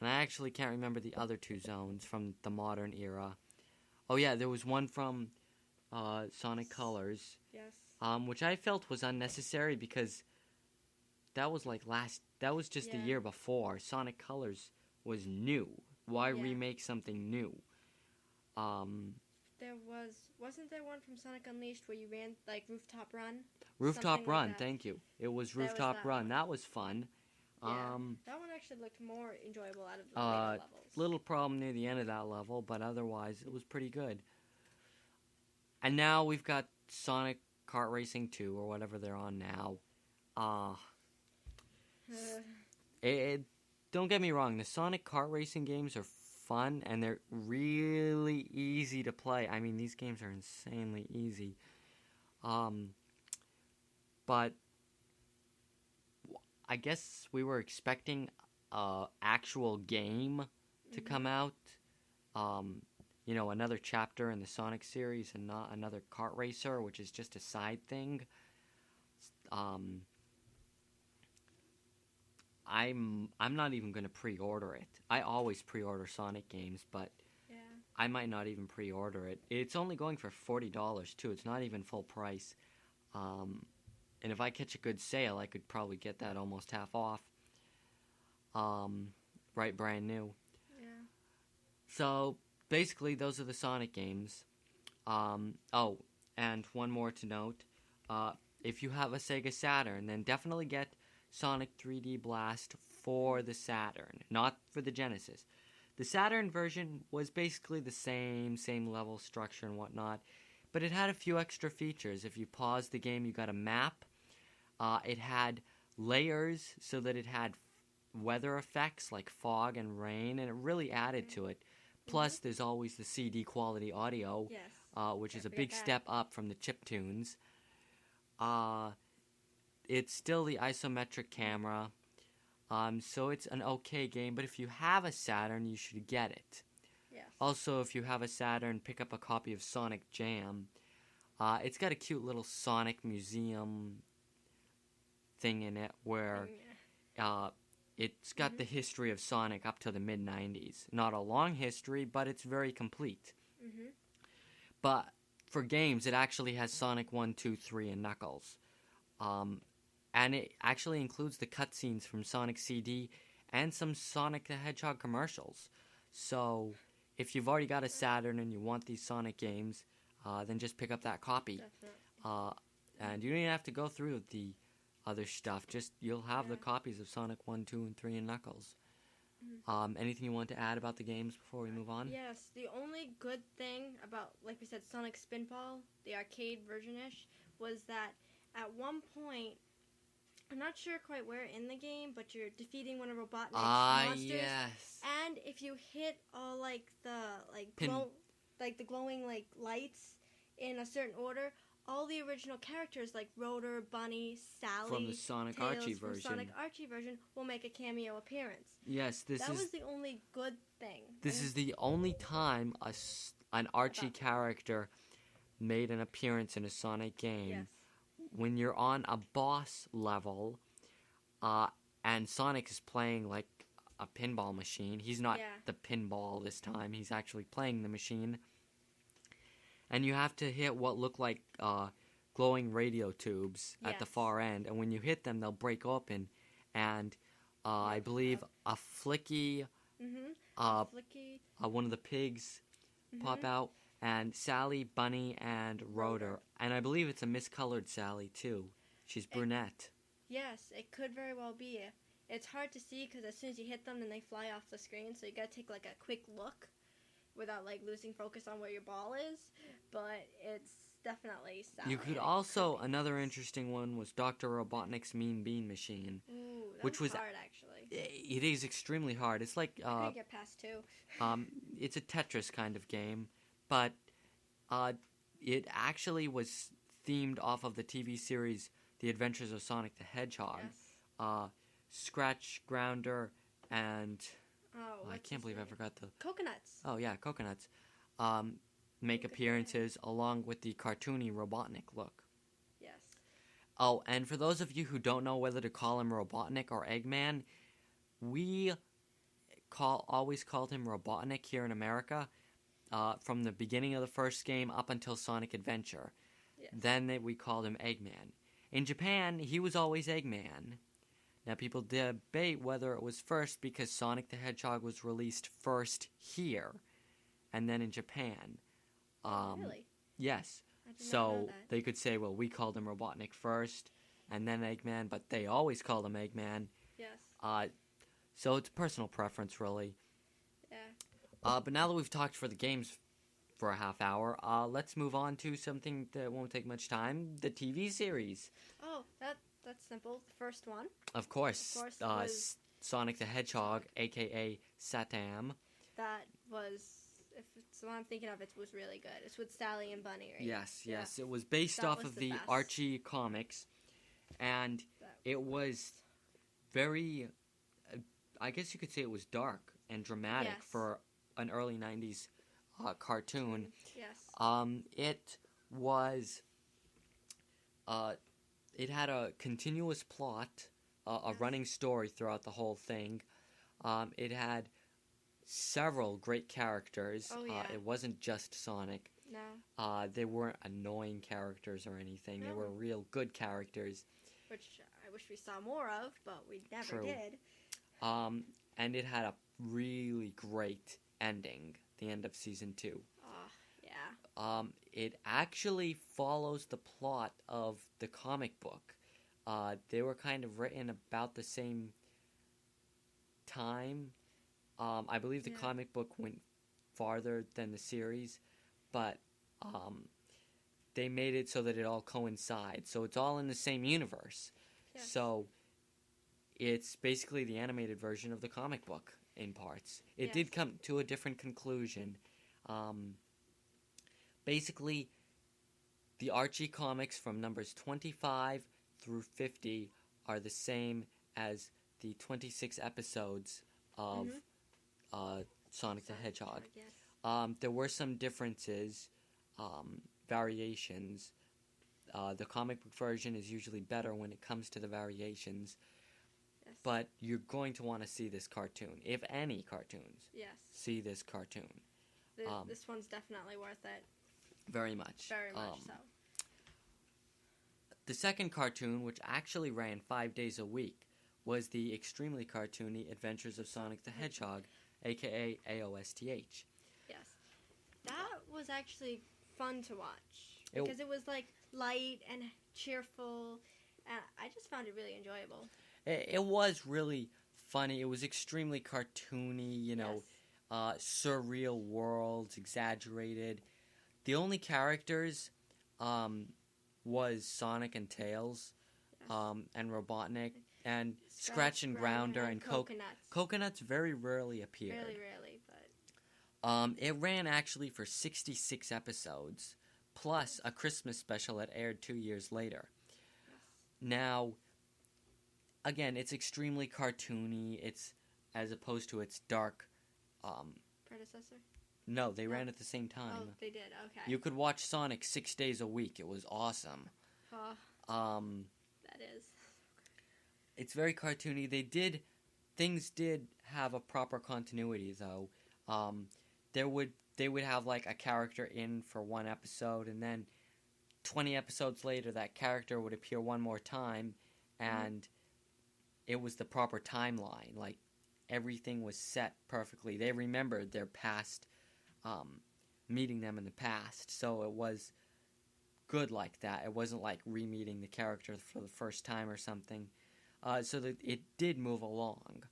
I actually can't remember the other two zones from the modern era. Oh yeah, there was one from Sonic Colors. Yes. Which I felt was unnecessary because that was just the year before. Sonic Colors was new. Why remake something new? Wasn't there one from Sonic Unleashed where you ran like Rooftop Run? Rooftop Run, thank you. It was Rooftop Run. That was fun. Yeah, that one actually looked more enjoyable out of the later levels. Little problem near the end of that level, but otherwise it was pretty good. And now we've got Sonic Kart Racing 2, or whatever they're on now. Don't get me wrong, the Sonic Kart Racing games are fun, and they're really easy to play. I mean, these games are insanely easy. But I guess we were expecting an actual game to come out. Another chapter in the Sonic series and not another kart racer, which is just a side thing. I'm not even going to pre-order it. I always pre-order Sonic games, but I might not even pre-order it. It's only going for $40 too. It's not even full price. And if I catch a good sale, I could probably get that almost half off. Right, brand new. Yeah. So basically, those are the Sonic games. and one more to note. If you have a Sega Saturn, then definitely get Sonic 3D Blast for the Saturn, not for the Genesis. The Saturn version was basically the same level structure and whatnot, but it had a few extra features. If you paused the game, you got a map. It had layers so that it had weather effects like fog and rain, and it really added to it. Plus, there's always the CD quality audio, which is a big step up from the chiptunes. It's still the isometric camera, so it's an okay game, but if you have a Saturn, you should get it. Yes. Also, if you have a Saturn, pick up a copy of Sonic Jam. It's got a cute little Sonic museum thing in it where it's got the history of Sonic up to the mid-90s. Not a long history, but it's very complete. But for games, it actually has Sonic 1, 2, 3, and Knuckles. And it actually includes the cutscenes from Sonic CD and some Sonic the Hedgehog commercials. So, if you've already got a Saturn and you want these Sonic games, then just pick up that copy. And you don't even have to go through the other stuff. Just, you'll have the copies of Sonic 1, 2, and 3, and Knuckles. Anything you want to add about the games before we move on? Yes, the only good thing about, like we said, Sonic Spinball, the arcade version-ish, was that at one point, I'm not sure quite where in the game, but you're defeating one of Robotnik's monsters. Yes. And if you hit all the glowing lights in a certain order, all the original characters like Rotor, Bunny, Sally, from the Sonic Tails Archie from version. Sonic Archie version will make a cameo appearance. Yes, that was the only good thing. This is the only time an Archie character made an appearance in a Sonic game. Yes. When you're on a boss level, and Sonic is playing like a pinball machine. He's not the pinball this time. He's actually playing the machine. And you have to hit what look like glowing radio tubes at the far end. And when you hit them, they'll break open. And I believe a Flicky, one of the pigs pop out. And Sally, Bunny, and Rotor. And I believe it's a miscolored Sally, too. She's brunette. Yes, it could very well be. It's hard to see because as soon as you hit them, then they fly off the screen. So you gotta take like a quick look without like losing focus on where your ball is. But it's definitely Sally. You could also, another interesting one was Dr. Robotnik's Mean Bean Machine. Ooh, which was hard, actually. It is extremely hard. It's like... I couldn't get past two. It's a Tetris kind of game. But it actually was themed off of the TV series The Adventures of Sonic the Hedgehog. Yes. Scratch, Grounder, and... I can't believe I forgot the... Coconuts. Oh, yeah, Coconuts. Make appearances along with the cartoony Robotnik look. Yes. Oh, and for those of you who don't know whether to call him Robotnik or Eggman, we always called him Robotnik here in America. From the beginning of the first game up until Sonic Adventure. Yes. Then we called him Eggman. In Japan, he was always Eggman. Now, people debate whether it was first because Sonic the Hedgehog was released first here, and then in Japan. Really? Yes. I did not know that. They could say, well, we called him Robotnik first, and then Eggman, but they always called him Eggman. Yes. So it's personal preference, really. Yeah. But now that we've talked for the games for a half hour, let's move on to something that won't take much time, the TV series. Oh, that's simple. The first one. Of course was Sonic the Hedgehog, a.k.a. Satam. That was, if it's the one I'm thinking of, it was really good. It's with Sally and Bunny, right? Yes. It was based off of the Archie comics, and it was very, I guess you could say it was dark and dramatic for an early 90s cartoon. Yes. It was, it had a continuous plot, a running story throughout the whole thing. It had several great characters. Oh, yeah. It wasn't just Sonic. No. They weren't annoying characters or anything. No. They were real good characters. Which I wish we saw more of, but we never True. did. And it had a really great ending, the end of Season 2. Oh, yeah. It actually follows the plot of the comic book. They were kind of written about the same time. I believe the comic book went farther than the series, but they made it so that it all coincides. So it's all in the same universe. Yes. So it's basically the animated version of the comic book in parts. It did come to a different conclusion. Basically, the Archie comics from numbers 25 through 50 are the same as the 26 episodes of Sonic the Hedgehog. Yes. There were some differences, variations. The comic book version is usually better when it comes to the variations. Yes. But you're going to want to see this cartoon. If any cartoons, see this cartoon. This one's definitely worth it. Very much. Very much so. The second cartoon, which actually ran 5 days a week, was the extremely cartoony Adventures of Sonic the Hedgehog, a.k.a. AOSTH. Yes. That was actually fun to watch. Because it was, like, light and cheerful. I just found it really enjoyable. It was really funny. It was extremely cartoony, you know, surreal worlds, exaggerated. The only characters was Sonic and Tails, and Robotnik, and Scratch and Grounder, and Coconuts. Coconuts very rarely appeared. Really rarely, but... It ran actually for 66 episodes, plus a Christmas special that aired 2 years later. Yes. Now, again, it's extremely cartoony. It's as opposed to its dark... predecessor? No, they ran at the same time. Oh, they did. Okay. You could watch Sonic 6 days a week. It was awesome. That is. It's very cartoony. Things did have a proper continuity though. They would have like a character in for one episode, and then 20 episodes later that character would appear one more time, and it was the proper timeline. Like everything was set perfectly. They remembered their past, meeting them in the past, so it was good like that. It wasn't like re-meeting the character for the first time or something. So that it did move along.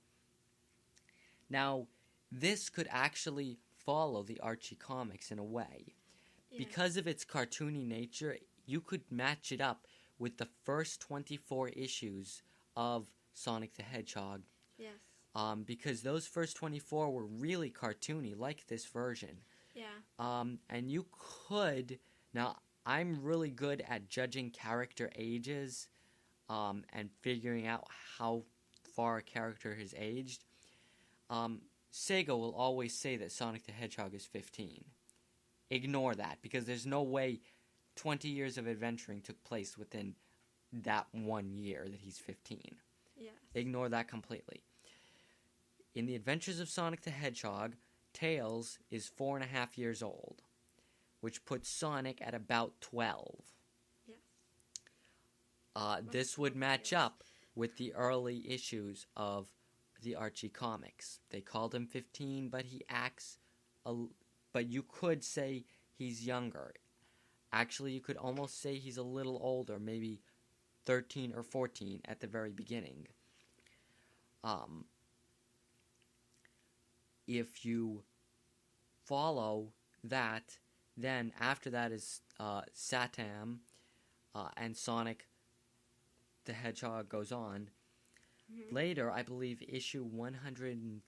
Now, this could actually follow the Archie comics in a way. Yeah. Because of its cartoony nature, you could match it up with the first 24 issues of Sonic the Hedgehog. Yes. Because those first 24 were really cartoony, like this version. Yeah. And you could... Now, I'm really good at judging character ages, and figuring out how far a character has aged. Sega will always say that Sonic the Hedgehog is 15. Ignore that, because there's no way 20 years of adventuring took place within that 1 year that he's 15. Yes. Ignore that completely. In the Adventures of Sonic the Hedgehog, Tails is 4.5 years old, which puts Sonic at about 12. Yes. This would match up with the early issues of the Archie comics. They called him 15, but he acts... but you could say he's younger. Actually, you could almost say he's a little older, maybe 13 or 14 at the very beginning. If you follow that, then after that is Satam, and Sonic the Hedgehog goes on. Mm-hmm. Later, I believe issue 100...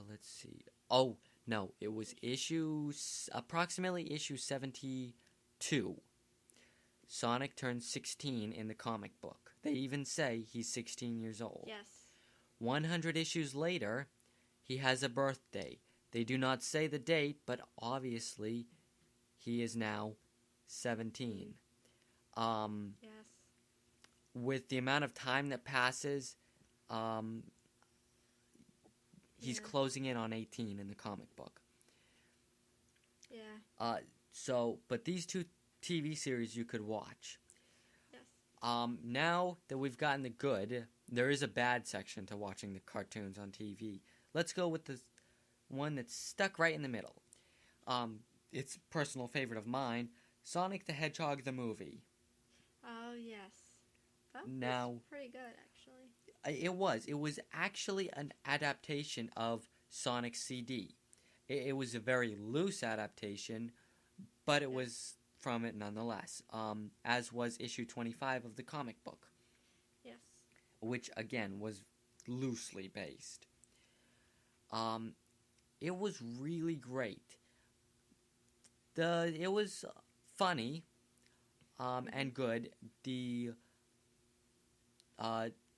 let's see. Oh, no, it was approximately issue 72. Sonic turns 16 in the comic book. They even say he's 16 years old. Yes. 100 issues later, he has a birthday. They do not say the date, but obviously he is now 17. Yes. With the amount of time that passes, he's closing in on 18 in the comic book. Yeah. But these two TV series you could watch. Yes. Now that we've gotten the good, there is a bad section to watching the cartoons on TV. Let's go with the one that's stuck right in the middle. it's a personal favorite of mine, Sonic the Hedgehog the movie. Oh, yes. That Now, was pretty good, actually. It was actually an adaptation of Sonic CD. It was a very loose adaptation, but it was from it nonetheless, as was issue 25 of the comic book. Yes. Which, again, was loosely based. It was really great. It was funny and good. The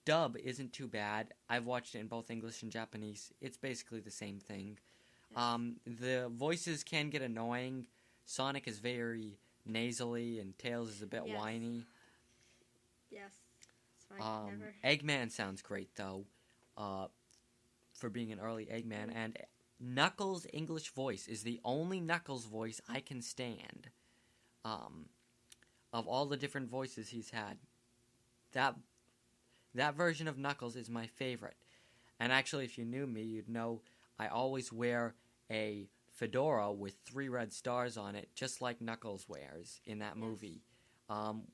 dub isn't too bad. I've watched it in both English and Japanese. It's basically the same thing. Yes. The voices can get annoying. Sonic is very nasally, and Tails is a bit whiny. Yes. It's fine. Never. Eggman sounds great, though, for being an early Eggman. And Knuckles' English voice is the only Knuckles voice I can stand. Of all the different voices he's had, that version of Knuckles is my favorite. And actually, if you knew me, you'd know I always wear a fedora with 3 red stars on it, just like Knuckles wears in that movie,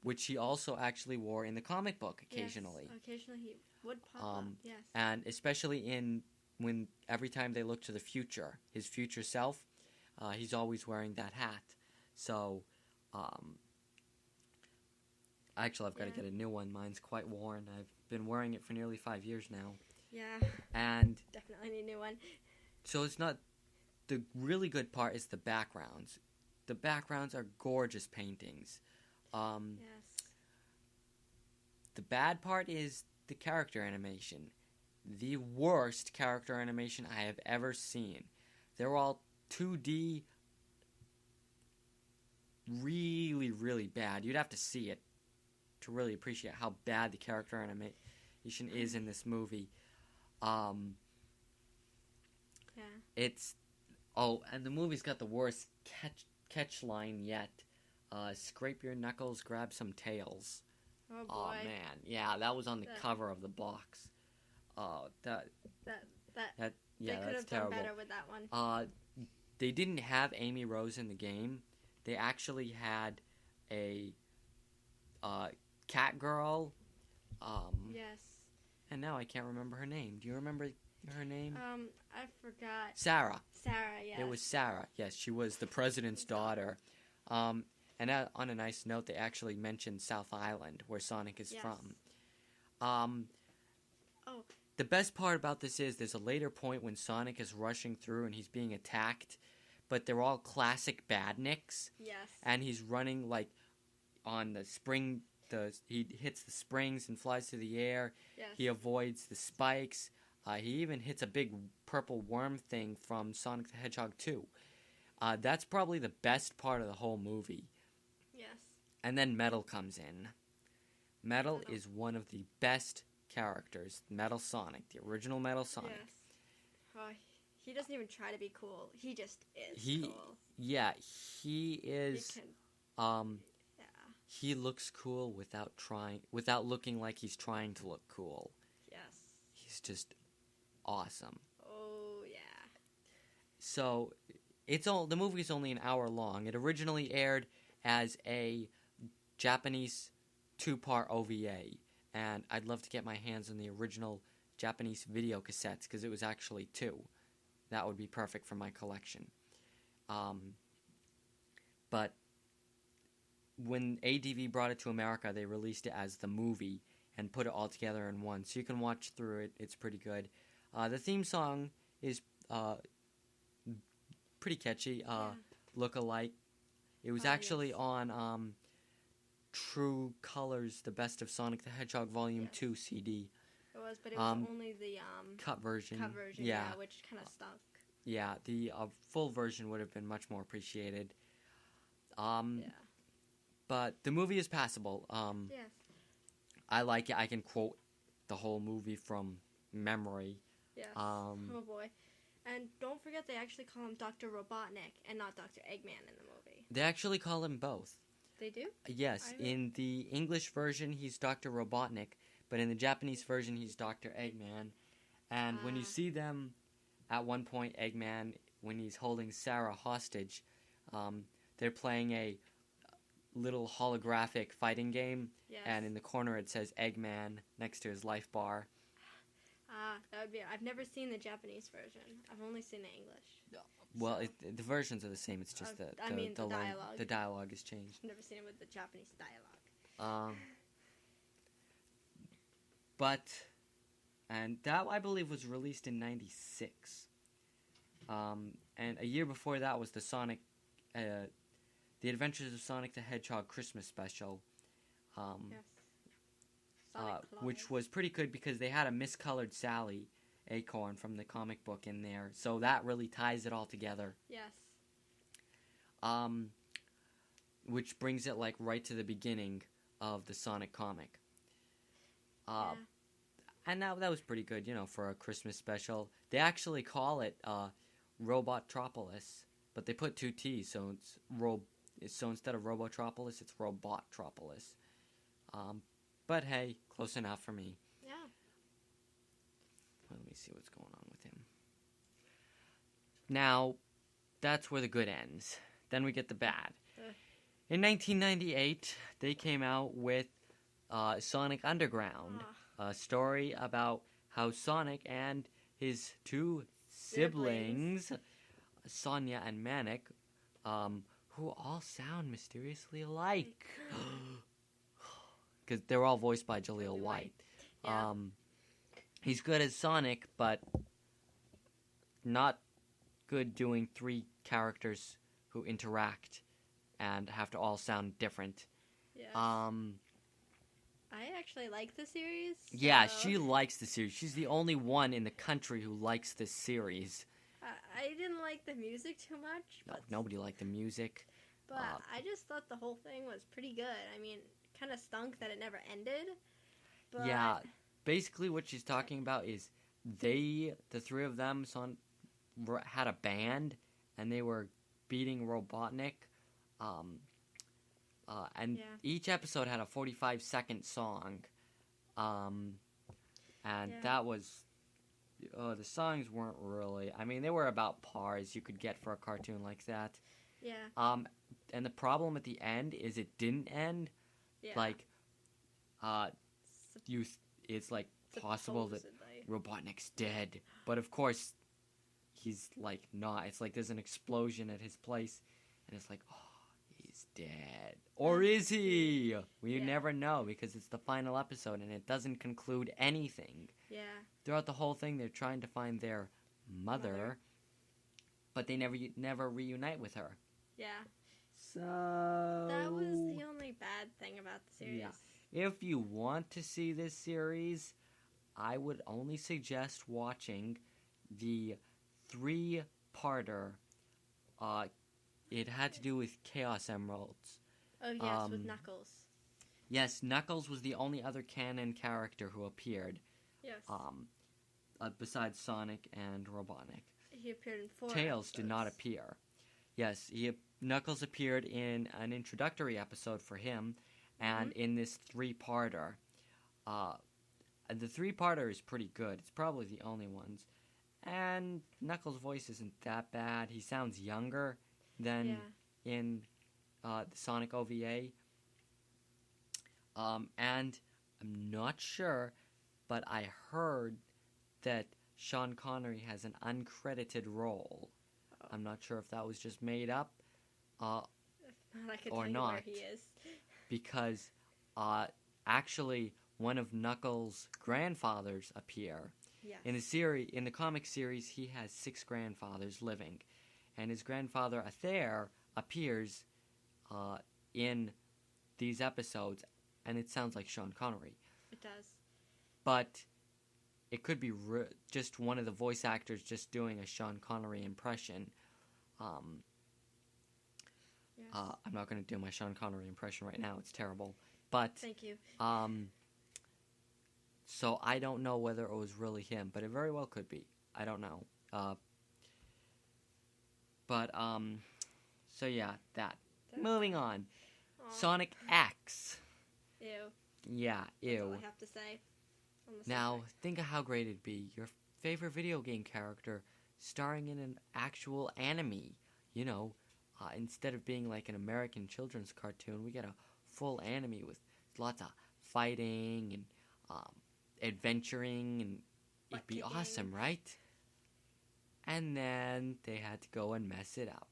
which he also actually wore in the comic book occasionally. Yes, occasionally he would pop up, yes. And especially when every time they look to the future, his future self, he's always wearing that hat. So, actually, I've got to get a new one. Mine's quite worn. I've been wearing it for nearly 5 years now. Yeah. And definitely need a new one. So it's not... The really good part is the backgrounds. The backgrounds are gorgeous paintings. Yes. The bad part is the character animation. The worst character animation I have ever seen. They're all 2D, really, really bad. You'd have to see it to really appreciate how bad the character animation is in this movie. Yeah. It's... Oh, and the movie's got the worst catch line yet. Scrape your knuckles, grab some tails. Oh, boy. Oh, man. Yeah, that was on the cover of the box. They could have terrible. done better with that one. They didn't have Amy Rose in the game. They actually had a cat girl. Yes. And now I can't remember her name. Do you remember her name? I forgot. Sarah. Sarah, yes. It was Sarah. Yes, she was the president's daughter. And on a nice note, they actually mentioned South Island, where Sonic is from. The best part about this is there's a later point when Sonic is rushing through and he's being attacked, but they're all classic badniks. Yes. And he's running like on the spring. He hits the springs and flies through the air. Yes. He avoids the spikes. He even hits a big purple worm thing from Sonic the Hedgehog 2. That's probably the best part of the whole movie. Yes. And then Metal comes in. Metal is one of the best characters. Metal Sonic, the original Metal Sonic. Yes. Oh, he doesn't even try to be cool. He just is cool. Yeah, he is... He can, he looks cool without looking like he's trying to look cool. Yes. He's just awesome. Oh, yeah. So, the movie's only an hour long. It originally aired as a Japanese 2-part OVA, and I'd love to get my hands on the original Japanese video cassettes, because it was actually 2. That would be perfect for my collection. But when ADV brought it to America, they released it as the movie and put it all together in one, so you can watch through it. It's pretty good. The theme song is pretty catchy. Look-alike. It was actually on True Colors, the Best of Sonic the Hedgehog Volume 2 CD. It was, but it was only the cut version. Yeah, which kind of stunk. Yeah, the full version would have been much more appreciated. But the movie is passable. Yes. I like it. I can quote the whole movie from memory. Yes. Oh boy. And don't forget they actually call him Dr. Robotnik and not Dr. Eggman in the movie. They actually call him both. They do? Yes. In the English version, he's Dr. Robotnik, but in the Japanese version, he's Dr. Eggman. And when you see them, at one point, Eggman, when he's holding Sarah hostage, They're playing a little holographic fighting game, Yes. and in the corner it says Eggman next to his life bar. That would be. I've never seen the Japanese version. I've only seen the English. Well, So- the versions are the same. It's just the dialogue. The dialogue has changed. I've never seen it with the Japanese dialogue. And that, I believe, was released in '96. And a year before that was the Sonic, the Adventures of Sonic the Hedgehog Christmas special. Yes. Sonic Which was pretty good because they had a miscolored Sally Acorn from the comic book in there, so that really ties it all together. Yes. Which brings it like right to the beginning of the Sonic comic. And that was pretty good, for a Christmas special. They actually call it Robotropolis, but they put 2 T's, so so instead of Robotropolis, it's Robotropolis. But hey, close enough for me. Yeah. Let me see what's going on with him. Now, that's where the good ends. Then we get the bad. In 1998, they came out with Sonic Underground, a story about how Sonic and his 2 siblings, Sonia and Manic, who all sound mysteriously alike. Because they're all voiced by Jaleel White. Yeah. He's good as Sonic, but not good doing 3 characters who interact and have to all sound different. Yes. I actually like the series. Yeah, so- she likes the series. She's the only one in the country who likes this series. I didn't like the music too much. No, But nobody liked the music. But I just thought the whole thing was pretty good. I mean, kind of stunk that it never ended. But Yeah, basically what she's talking about is the 3 of them had a band, and they were beating Robotnik. And each episode had a 45-second song. That was... the songs weren't really... I mean, they were about par as you could get for a cartoon like that. Yeah. And the problem at the end is it didn't end. Yeah. Like, it's like possible that Robotnik's dead, but of course, he's like not. It's like there's an explosion at his place, and it's like, oh, he's dead, or is he? We never know because it's the final episode and it doesn't conclude anything. Yeah. Throughout the whole thing, they're trying to find their mother. But they never reunite with her. Yeah. So that was the only bad thing about the series. Yeah. If you want to see this series, I would only suggest watching the 3-parter. It had to do with Chaos Emeralds. Oh yes, with Knuckles. Yes, Knuckles was the only other canon character who appeared. Yes. Besides Sonic and Robotnik. He appeared in 4 Tails episodes. did not appear. Yes, Knuckles appeared in an introductory episode for him, and in this 3-parter. The 3-parter is pretty good. It's probably the only ones. And Knuckles' voice isn't that bad. He sounds younger than in the Sonic OVA. And I'm not sure, but I heard that Sean Connery has an uncredited role. I'm not sure if that was just made up or not. Where he is. Because actually one of Knuckles' grandfathers appear. Yes. In the comic series, he has 6 grandfathers living, and his grandfather Athair appears in these episodes, and it sounds like Sean Connery. It does. But it could be just one of the voice actors just doing a Sean Connery impression. Yes. I'm not going to do my Sean Connery impression right now. It's terrible. But thank you. So I don't know whether it was really him, but it very well could be. I don't know. So yeah, that. Moving on. Aww. Sonic X. Ew. Yeah, ew. That's all I have to say. Now, think of how great it'd be. Your favorite video game character starring in an actual anime. You know, instead of being like an American children's cartoon, we get a full anime with lots of fighting and adventuring, and it'd be awesome, right? And then they had to go and mess it up.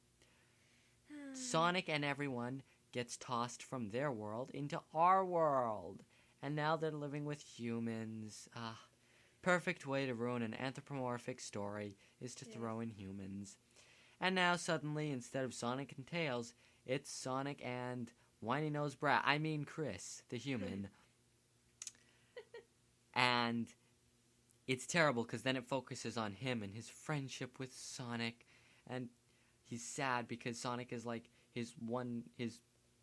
Sonic and everyone gets tossed from their world into our world, and now they're living with humans. Perfect way to ruin an anthropomorphic story is to throw in humans. And now suddenly, instead of Sonic and Tails, it's Sonic and Whiny Nose Brat. I mean Chris, the human. And it's terrible because then it focuses on him and his friendship with Sonic, and he's sad because Sonic is like his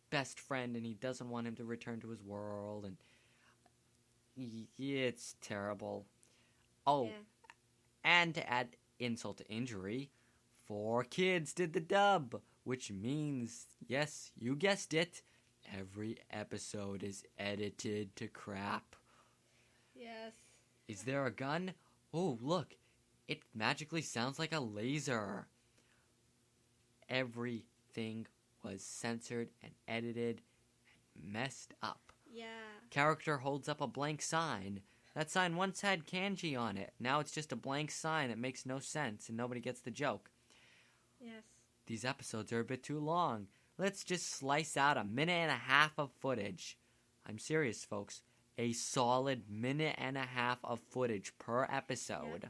best friend, and he doesn't want him to return to his world, and it's terrible. And to add insult to injury, 4Kids did the dub, which means, yes, you guessed it, every episode is edited to crap. Yes. Is there a gun? Oh, look, it magically sounds like a laser. Everything was censored and edited and messed up. Yeah. Character holds up a blank sign. That sign once had kanji on it. Now it's just a blank sign that makes no sense and nobody gets the joke. Yes. These episodes are a bit too long. Let's just slice out a minute and a half of footage. I'm serious, folks. A solid minute and a half of footage per episode.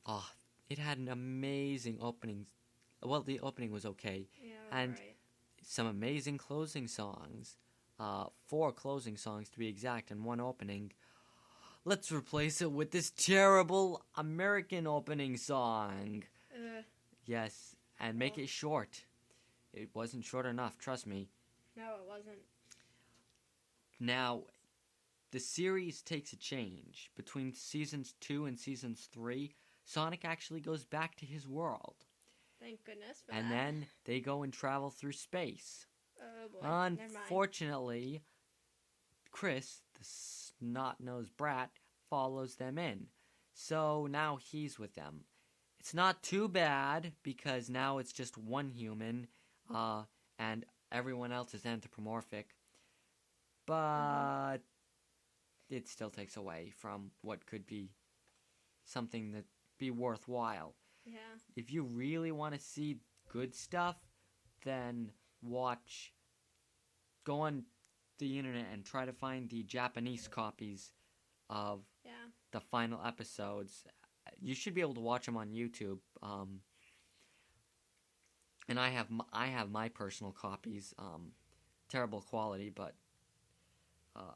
Yeah. It had an amazing opening. Well, the opening was okay. Yeah, and right. Some amazing closing songs. 4 closing songs to be exact, and 1 opening. Let's replace it with this terrible American opening song. Yes, and make it short. It wasn't short enough, trust me. No, it wasn't. Now, the series takes a change. Between seasons 2 and seasons 3, Sonic actually goes back to his world. Thank goodness for and that. then they go and travel through space. Oh boy, Unfortunately, Chris, the snot-nosed brat, follows them in. So now he's with them. It's not too bad, because now it's just one human, and everyone else is anthropomorphic. But it still takes away from what could be something that be worthwhile. Yeah. If you really want to see good stuff, then go on the internet and try to find the Japanese copies of the final episodes. You should be able to watch them on YouTube. And I have my personal copies. Terrible quality, but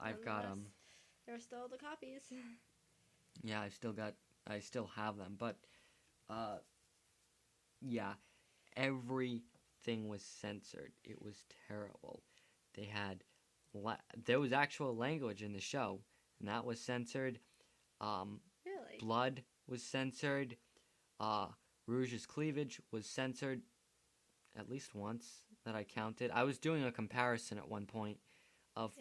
I've got them. There are still the copies. Yeah, I still have them, but yeah, everything was censored. It was terrible. There was actual language in the show, and that was censored. Really? Blood was censored. Rouge's cleavage was censored at least once that I counted. I was doing a comparison at one point of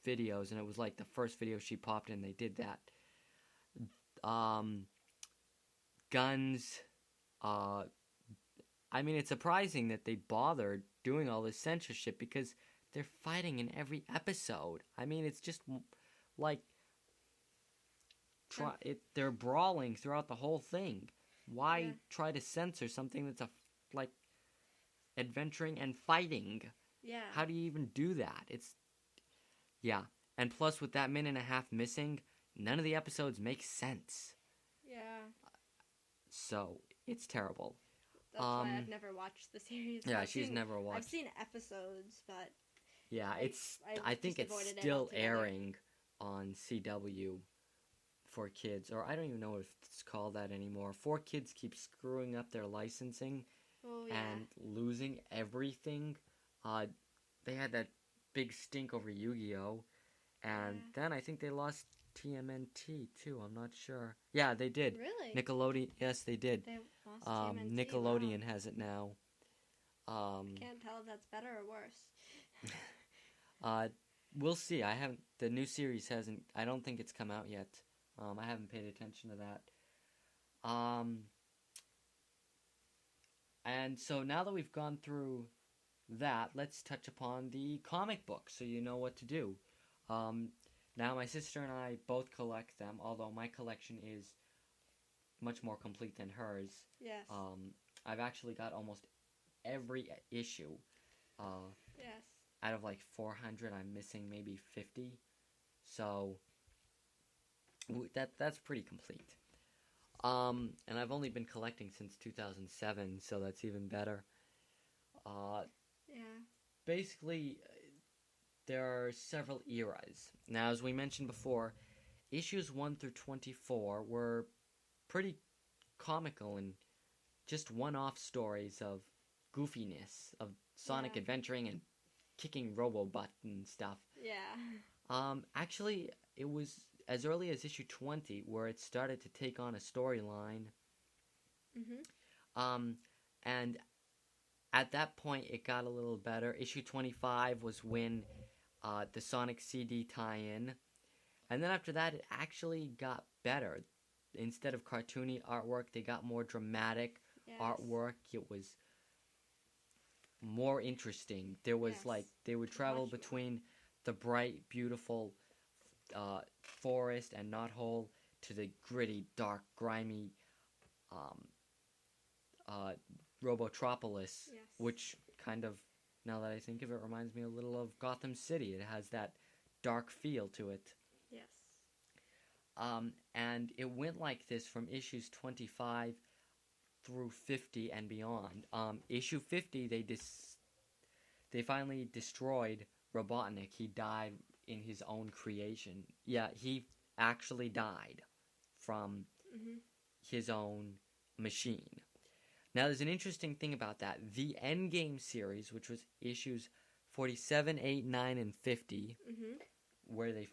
videos, and it was like the first video she popped in, they did that. Guns. I mean, it's surprising that they bothered doing all this censorship, because they're fighting in every episode. I mean, it's just like they're brawling throughout the whole thing. Why try to censor something that's like adventuring and fighting? Yeah. How do you even do that? And plus, with that minute and a half missing, none of the episodes make sense. Yeah. So it's terrible. That's why I've never watched the series. Yeah, she's never watched. I've seen episodes, but yeah, I think it's still airing on CW for kids, or I don't even know if it's called that anymore. 4Kids keep screwing up their licensing and losing everything. They had that big stink over Yu-Gi-Oh, and then I think they lost TMNT too. I'm not sure. Yeah, they did. Really? Nickelodeon. Yes, they did. They lost TMNT. Nickelodeon has it now. Can't tell if that's better or worse. We'll see. The new series hasn't. I don't think it's come out yet. I haven't paid attention to that. And so now that we've gone through that, let's touch upon the comic book so you know what to do. Now, my sister and I both collect them, although my collection is much more complete than hers. Yes. I've actually got almost every issue. Yes. Out of like 400, I'm missing maybe 50. So that's pretty complete. And I've only been collecting since 2007, so that's even better. Yeah. Basically, there are several eras. Now, as we mentioned before, issues 1 through 24 were pretty comical and just one-off stories of goofiness, of Sonic adventuring and kicking Robo-Butt and stuff. Yeah. Actually, it was as early as issue 20 where it started to take on a storyline. And at that point, it got a little better. Issue 25 was when the Sonic CD tie-in. And then after that, it actually got better. Instead of cartoony artwork, they got more dramatic artwork. It was more interesting. There was they would travel between the bright, beautiful forest and knothole to the gritty, dark, grimy Robotropolis, which kind of, now that I think of it, reminds me a little of Gotham City. It has that dark feel to it. Yes. And it went like this from issues 25 through 50 and beyond. Issue 50, they finally destroyed Robotnik. He died in his own creation. Yeah, he actually died from his own machine. Now, there's an interesting thing about that. The Endgame series, which was issues 47, 8, 9, and 50, where it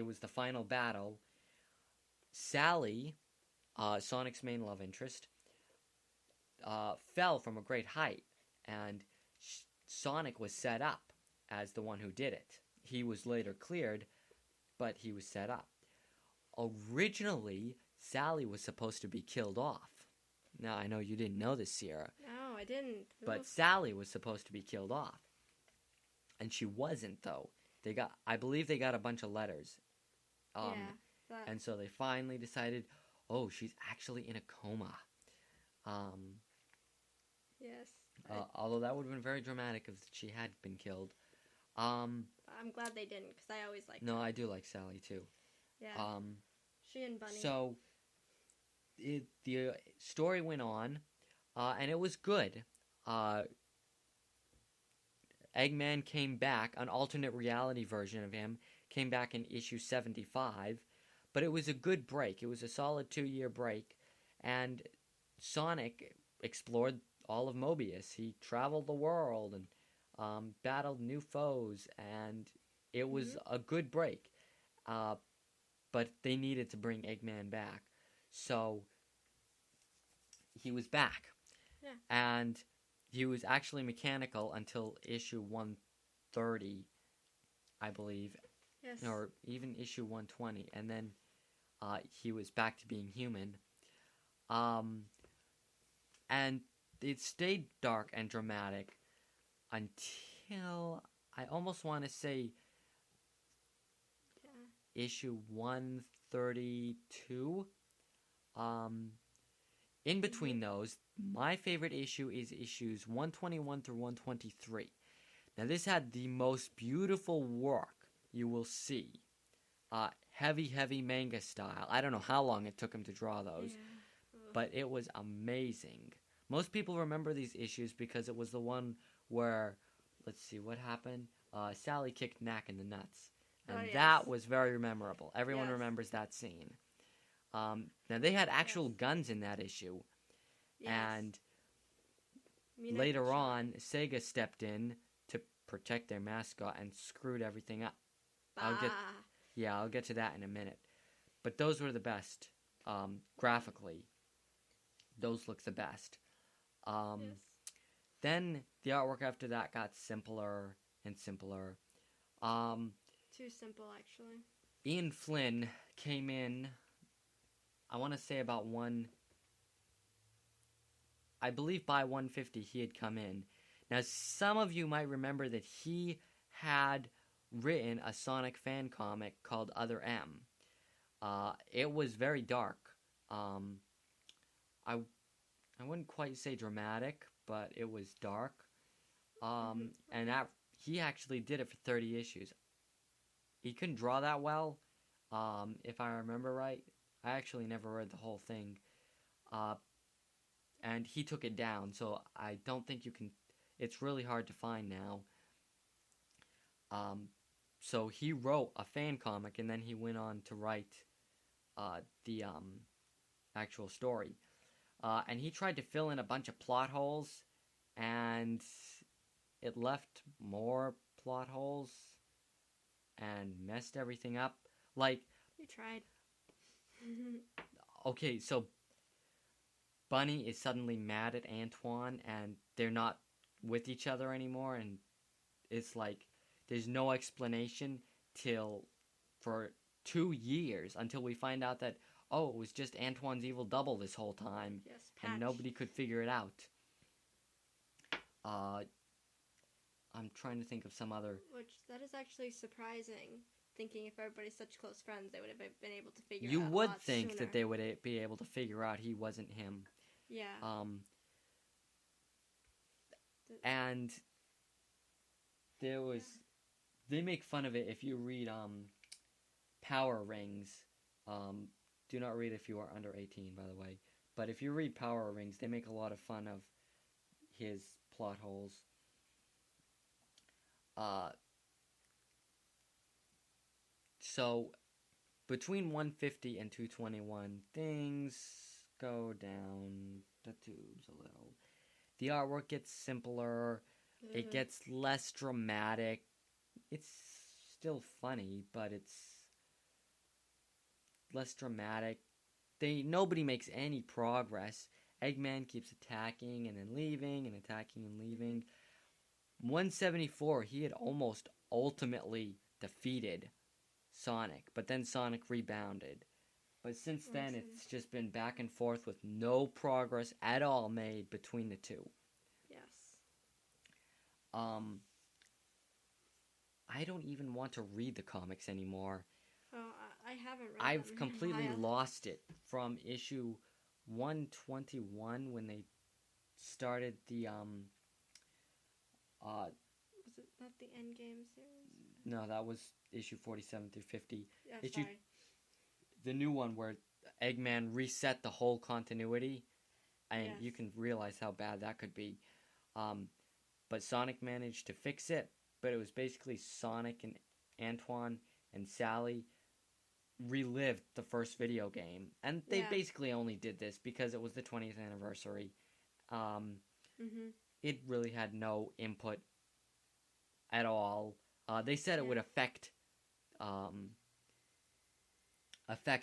was the final battle, Sally, Sonic's main love interest, fell from a great height, and Sonic was set up as the one who did it. He was later cleared, but he was set up. Originally, Sally was supposed to be killed off. Now, I know you didn't know this, Sierra. No, I didn't. But Sally was supposed to be killed off. And she wasn't, though. I believe they got a bunch of letters. And so they finally decided, oh, she's actually in a coma. Yes. Although that would have been very dramatic if she had been killed. I'm glad they didn't, because I always liked her. No, I do like Sally, too. Yeah. She and Bunny. So the story went on, and it was good. Eggman came back, an alternate reality version of him, came back in issue 75, but it was a good break. It was a solid 2-year break, and Sonic explored all of Mobius. He traveled the world and battled new foes, and it was a good break. But they needed to bring Eggman back. So he was back. Yeah. And he was actually mechanical until issue 130, I believe. Yes. Or even issue 120. And then he was back to being human. And it stayed dark and dramatic until, I almost want to say, issue 132. In between those, my favorite issue is issues 121 through 123. Now, this had the most beautiful work you will see. Heavy manga style. I don't know how long it took him to draw those, but it was amazing. Most people remember these issues because it was the one where, let's see, what happened? Sally kicked Knack in the nuts. And that was very memorable. Everyone remembers that scene. Now, they had actual guns in that issue. Yes. And later on, Sega stepped in to protect their mascot and screwed everything up. I'll get to that in a minute. But those were the best. Graphically, those look the best. Then the artwork after that got simpler and simpler. Too simple, actually. Ian Flynn came in, I want to say about I believe by 150 he had come in. Now, some of you might remember that he had written a Sonic fan comic called Other M. It was very dark. I wouldn't quite say dramatic, but it was dark. And he actually did it for 30 issues. He couldn't draw that well, if I remember right. I actually never read the whole thing. And he took it down, so I don't think you can... It's really hard to find now. So he wrote a fan comic, and then he went on to write the actual story. And he tried to fill in a bunch of plot holes, and it left more plot holes and messed everything up. Like... You tried. Okay, so Bunny is suddenly mad at Antoine, and they're not with each other anymore, and it's like there's no explanation for 2 years until we find out that, oh, it was just Antoine's evil double this whole time. Yes, Patch. And nobody could figure it out. I'm trying to think of some other... Which, that is actually surprising, thinking if everybody's such close friends, they would have been able to figure You out would a lot think sooner. that they would be able to figure out he wasn't him. Yeah. And there was... They make fun of it if you read Power Rings. Do not read if you are under 18, by the way. But if you read Power Rings, they make a lot of fun of his plot holes. So, between 150 and 221, things go down the tubes a little. The artwork gets simpler. It gets less dramatic. It's still funny, but it's less dramatic. Nobody makes any progress. Eggman keeps attacking and then leaving and attacking and leaving. 174, he had almost ultimately defeated Sonic, but then Sonic rebounded. But since then, it's just been back and forth with no progress at all made between the two. Yes. I don't even want to read the comics anymore. Oh, I haven't read I've them completely in a while. lost it from issue 121 when they started the Was it not the Endgame series? no, that was issue 47 through 50. Yeah, Issue sorry. the new one where Eggman reset the whole continuity, and Yes. you can realize how bad that could be. But Sonic managed to fix it, but it was basically Sonic and Antoine and Sally relived the first video game. And they basically only did this because it was the 20th anniversary. It really had no input at all. They said it would affect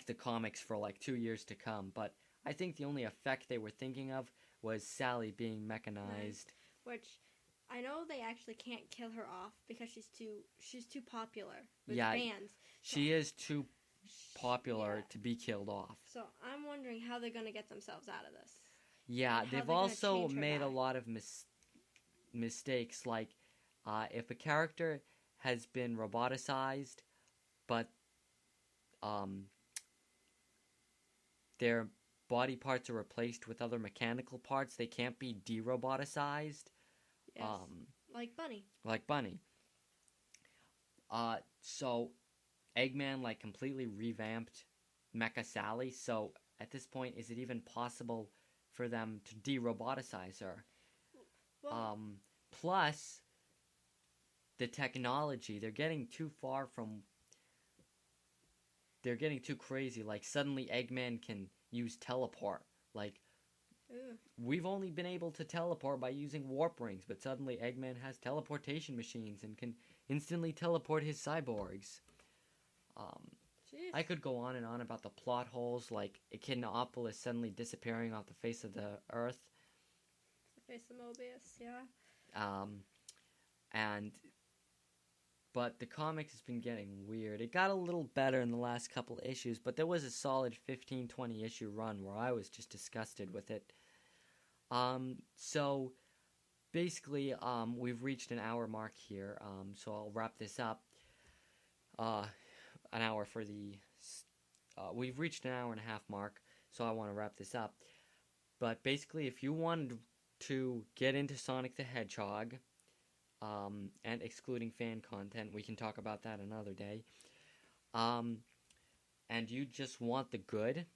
the comics for like 2 years to come, but I think the only effect they were thinking of was Sally being mechanized. Which I know they actually can't kill her off because she's too popular with Yeah, fans. She is too popular to be killed off. So I'm wondering how they're gonna get themselves out of this. Yeah, And how they've they're gonna also change her made a back. lot of mistakes, like if a character has been roboticized, but their body parts are replaced with other mechanical parts, they can't be de-roboticized. Yes. Like Bunny. Like Bunny. So Eggman like completely revamped Mecha Sally, so at this point, is it even possible for them to de-roboticize her? Well, Plus, the technology, they're getting too crazy. Like, suddenly Eggman can use teleport. Like, we've only been able to teleport by using warp rings, but suddenly Eggman has teleportation machines and can instantly teleport his cyborgs. I could go on and on about the plot holes, like Echidnaopolis suddenly disappearing off the face of the earth. The face of Mobius, yeah. But the comics has been getting weird. It got a little better in the last couple issues, but there was a solid 15-20 issue run where I was just disgusted with it. So basically, we've reached an hour mark here. So I'll wrap this up. An hour for the. We've reached an hour and a half mark, so I want to wrap this up. But basically, if you wanted to get into Sonic the Hedgehog, and excluding fan content, we can talk about that another day. And you just want the good,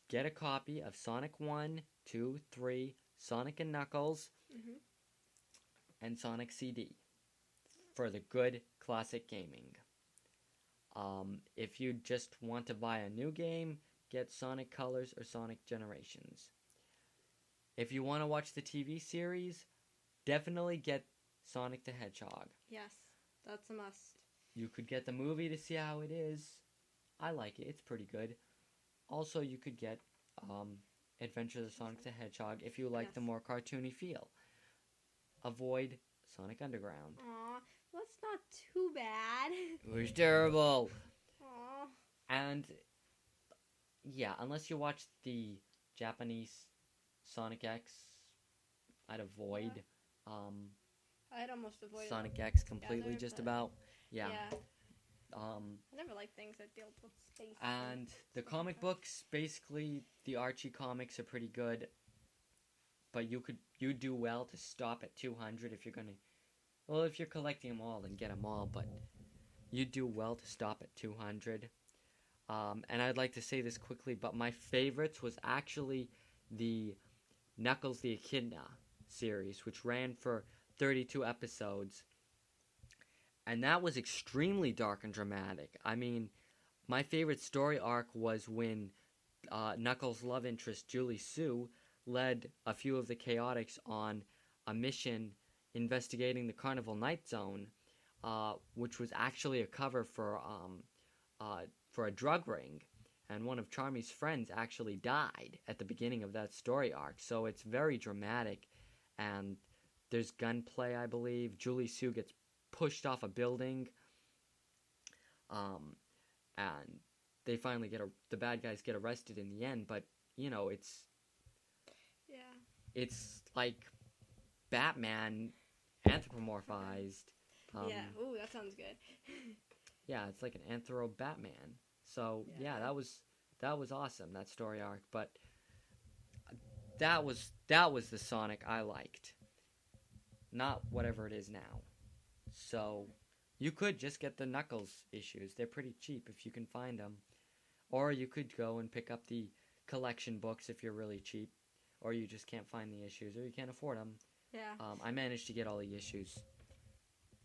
get a copy of Sonic 1, 2, 3, Sonic and Knuckles, and Sonic CD for the good classic gaming. If you just want to buy a new game, get Sonic Colors or Sonic Generations. If you want to watch the TV series, definitely get Sonic the Hedgehog. Yes, that's a must. You could get the movie to see how it is. I like it. It's pretty good. Also, you could get Adventures of Sonic the Hedgehog if you like the more cartoony feel. Avoid Sonic Underground. Aw, well, that's not too bad. It was terrible. Aw. And, yeah, unless you watch the Japanese Sonic X, I'd avoid I'd almost avoid Sonic X completely, just about. Yeah. I never like things that deal with space. And the comic books, basically, the Archie comics are pretty good. But you do well to stop at 200 if you're gonna. Well, if you're collecting them all, then get them all. But you do well to stop at 200. And I'd like to say this quickly, but my favorites was actually the Knuckles the Echidna series, which ran for 32 episodes. And that was extremely dark and dramatic. I mean, my favorite story arc was when Knuckles' love interest, Julie Sue, led a few of the Chaotix on a mission investigating the Carnival Night Zone, which was actually a cover for a drug ring. And one of Charmy's friends actually died at the beginning of that story arc. So it's very dramatic. And there's gunplay, I believe. Julie Sue gets pushed off a building. And they finally the bad guys get arrested in the end. But, you know, it's like Batman anthropomorphized. Ooh, that sounds good. Yeah, it's like an Anthro Batman. So yeah, that was awesome, that story arc. But that was the Sonic I liked, not whatever it is now. So you could just get the Knuckles issues; they're pretty cheap if you can find them, or you could go and pick up the collection books if you're really cheap, or you just can't find the issues, or you can't afford them. Yeah. I managed to get all the issues.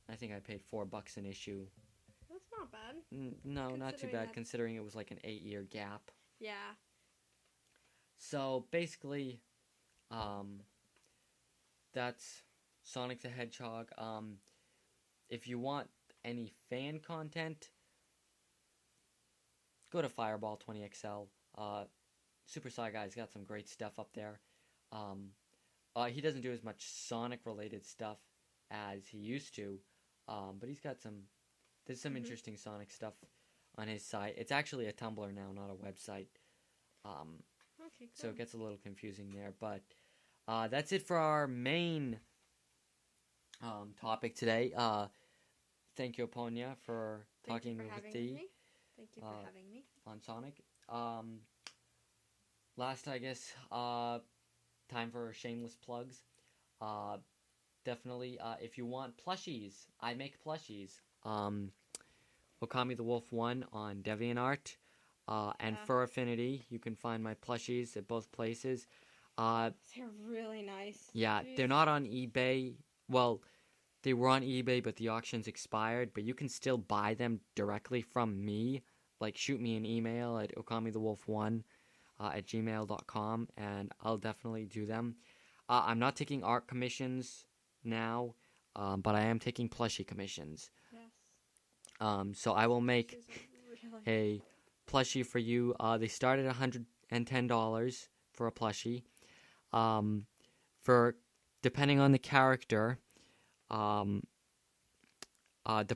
I think I paid $4 an issue. That's not bad. No, not too bad, considering it was like an 8-year gap. Yeah. So, basically, that's Sonic the Hedgehog. If you want any fan content, go to Fireball 20XL. Super Sci Guy's got some great stuff up there. He doesn't do as much Sonic-related stuff as he used to, but he's got there's some interesting Sonic stuff on his site. It's actually a Tumblr now, not a website. Okay, cool. So it gets a little confusing there. But that's it for our main topic today. Thank you, Aponia, for talking with thee. Thank you for having me. On Sonic. Last, I guess, time for shameless plugs. Definitely, if you want plushies, I make plushies. Okami the Wolf 1 on DeviantArt, and Fur Affinity. You can find my plushies at both places. They're really nice. Yeah, Jeez. They're not on eBay. Well, they were on eBay, but the auction's expired. But you can still buy them directly from me. Like, shoot me an email at okamithewolf1 at gmail.com, and I'll definitely do them. I'm not taking art commissions now, but I am taking plushie commissions. Yes. So I will make a plushie for you. They start at $110 for a plushie. For depending on the character, the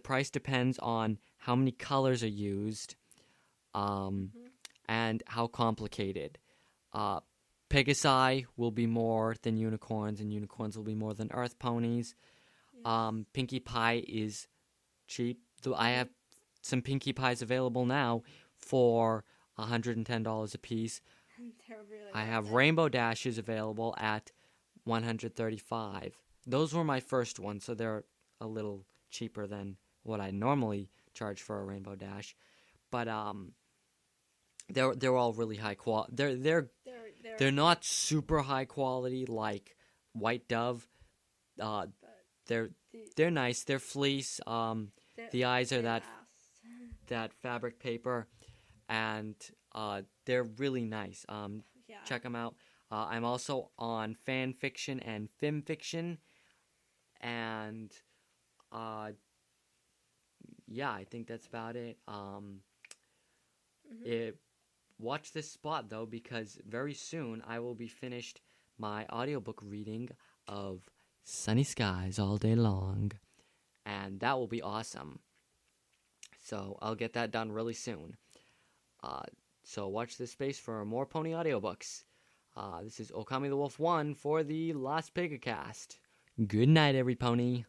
price depends on how many colors are used, and how complicated. Pegasi will be more than unicorns, and unicorns will be more than earth ponies. Yes. Pinkie Pie is cheap. I have some Pinkie Pies available now for $110 a piece. They're really I worth have it. Rainbow Dashes available at $135. Those were my first ones, so they're a little cheaper than what I normally charge for a Rainbow Dash. But they're all really high quality. They're not super high quality like White Dove. But They're nice. They're fleece. The eyes are they that fabric paper, and they're really nice. yeah. Check them out. I'm also on fan fiction and film fiction, and yeah, I think that's about it. Watch this spot though, because very soon I will be finished my audiobook reading of Sunny Skies All Day Long, and that will be awesome. So I'll get that done really soon. So watch this space for more pony audiobooks. This is Okami the Wolf 1 for the Last Pegacast. Good night, every pony.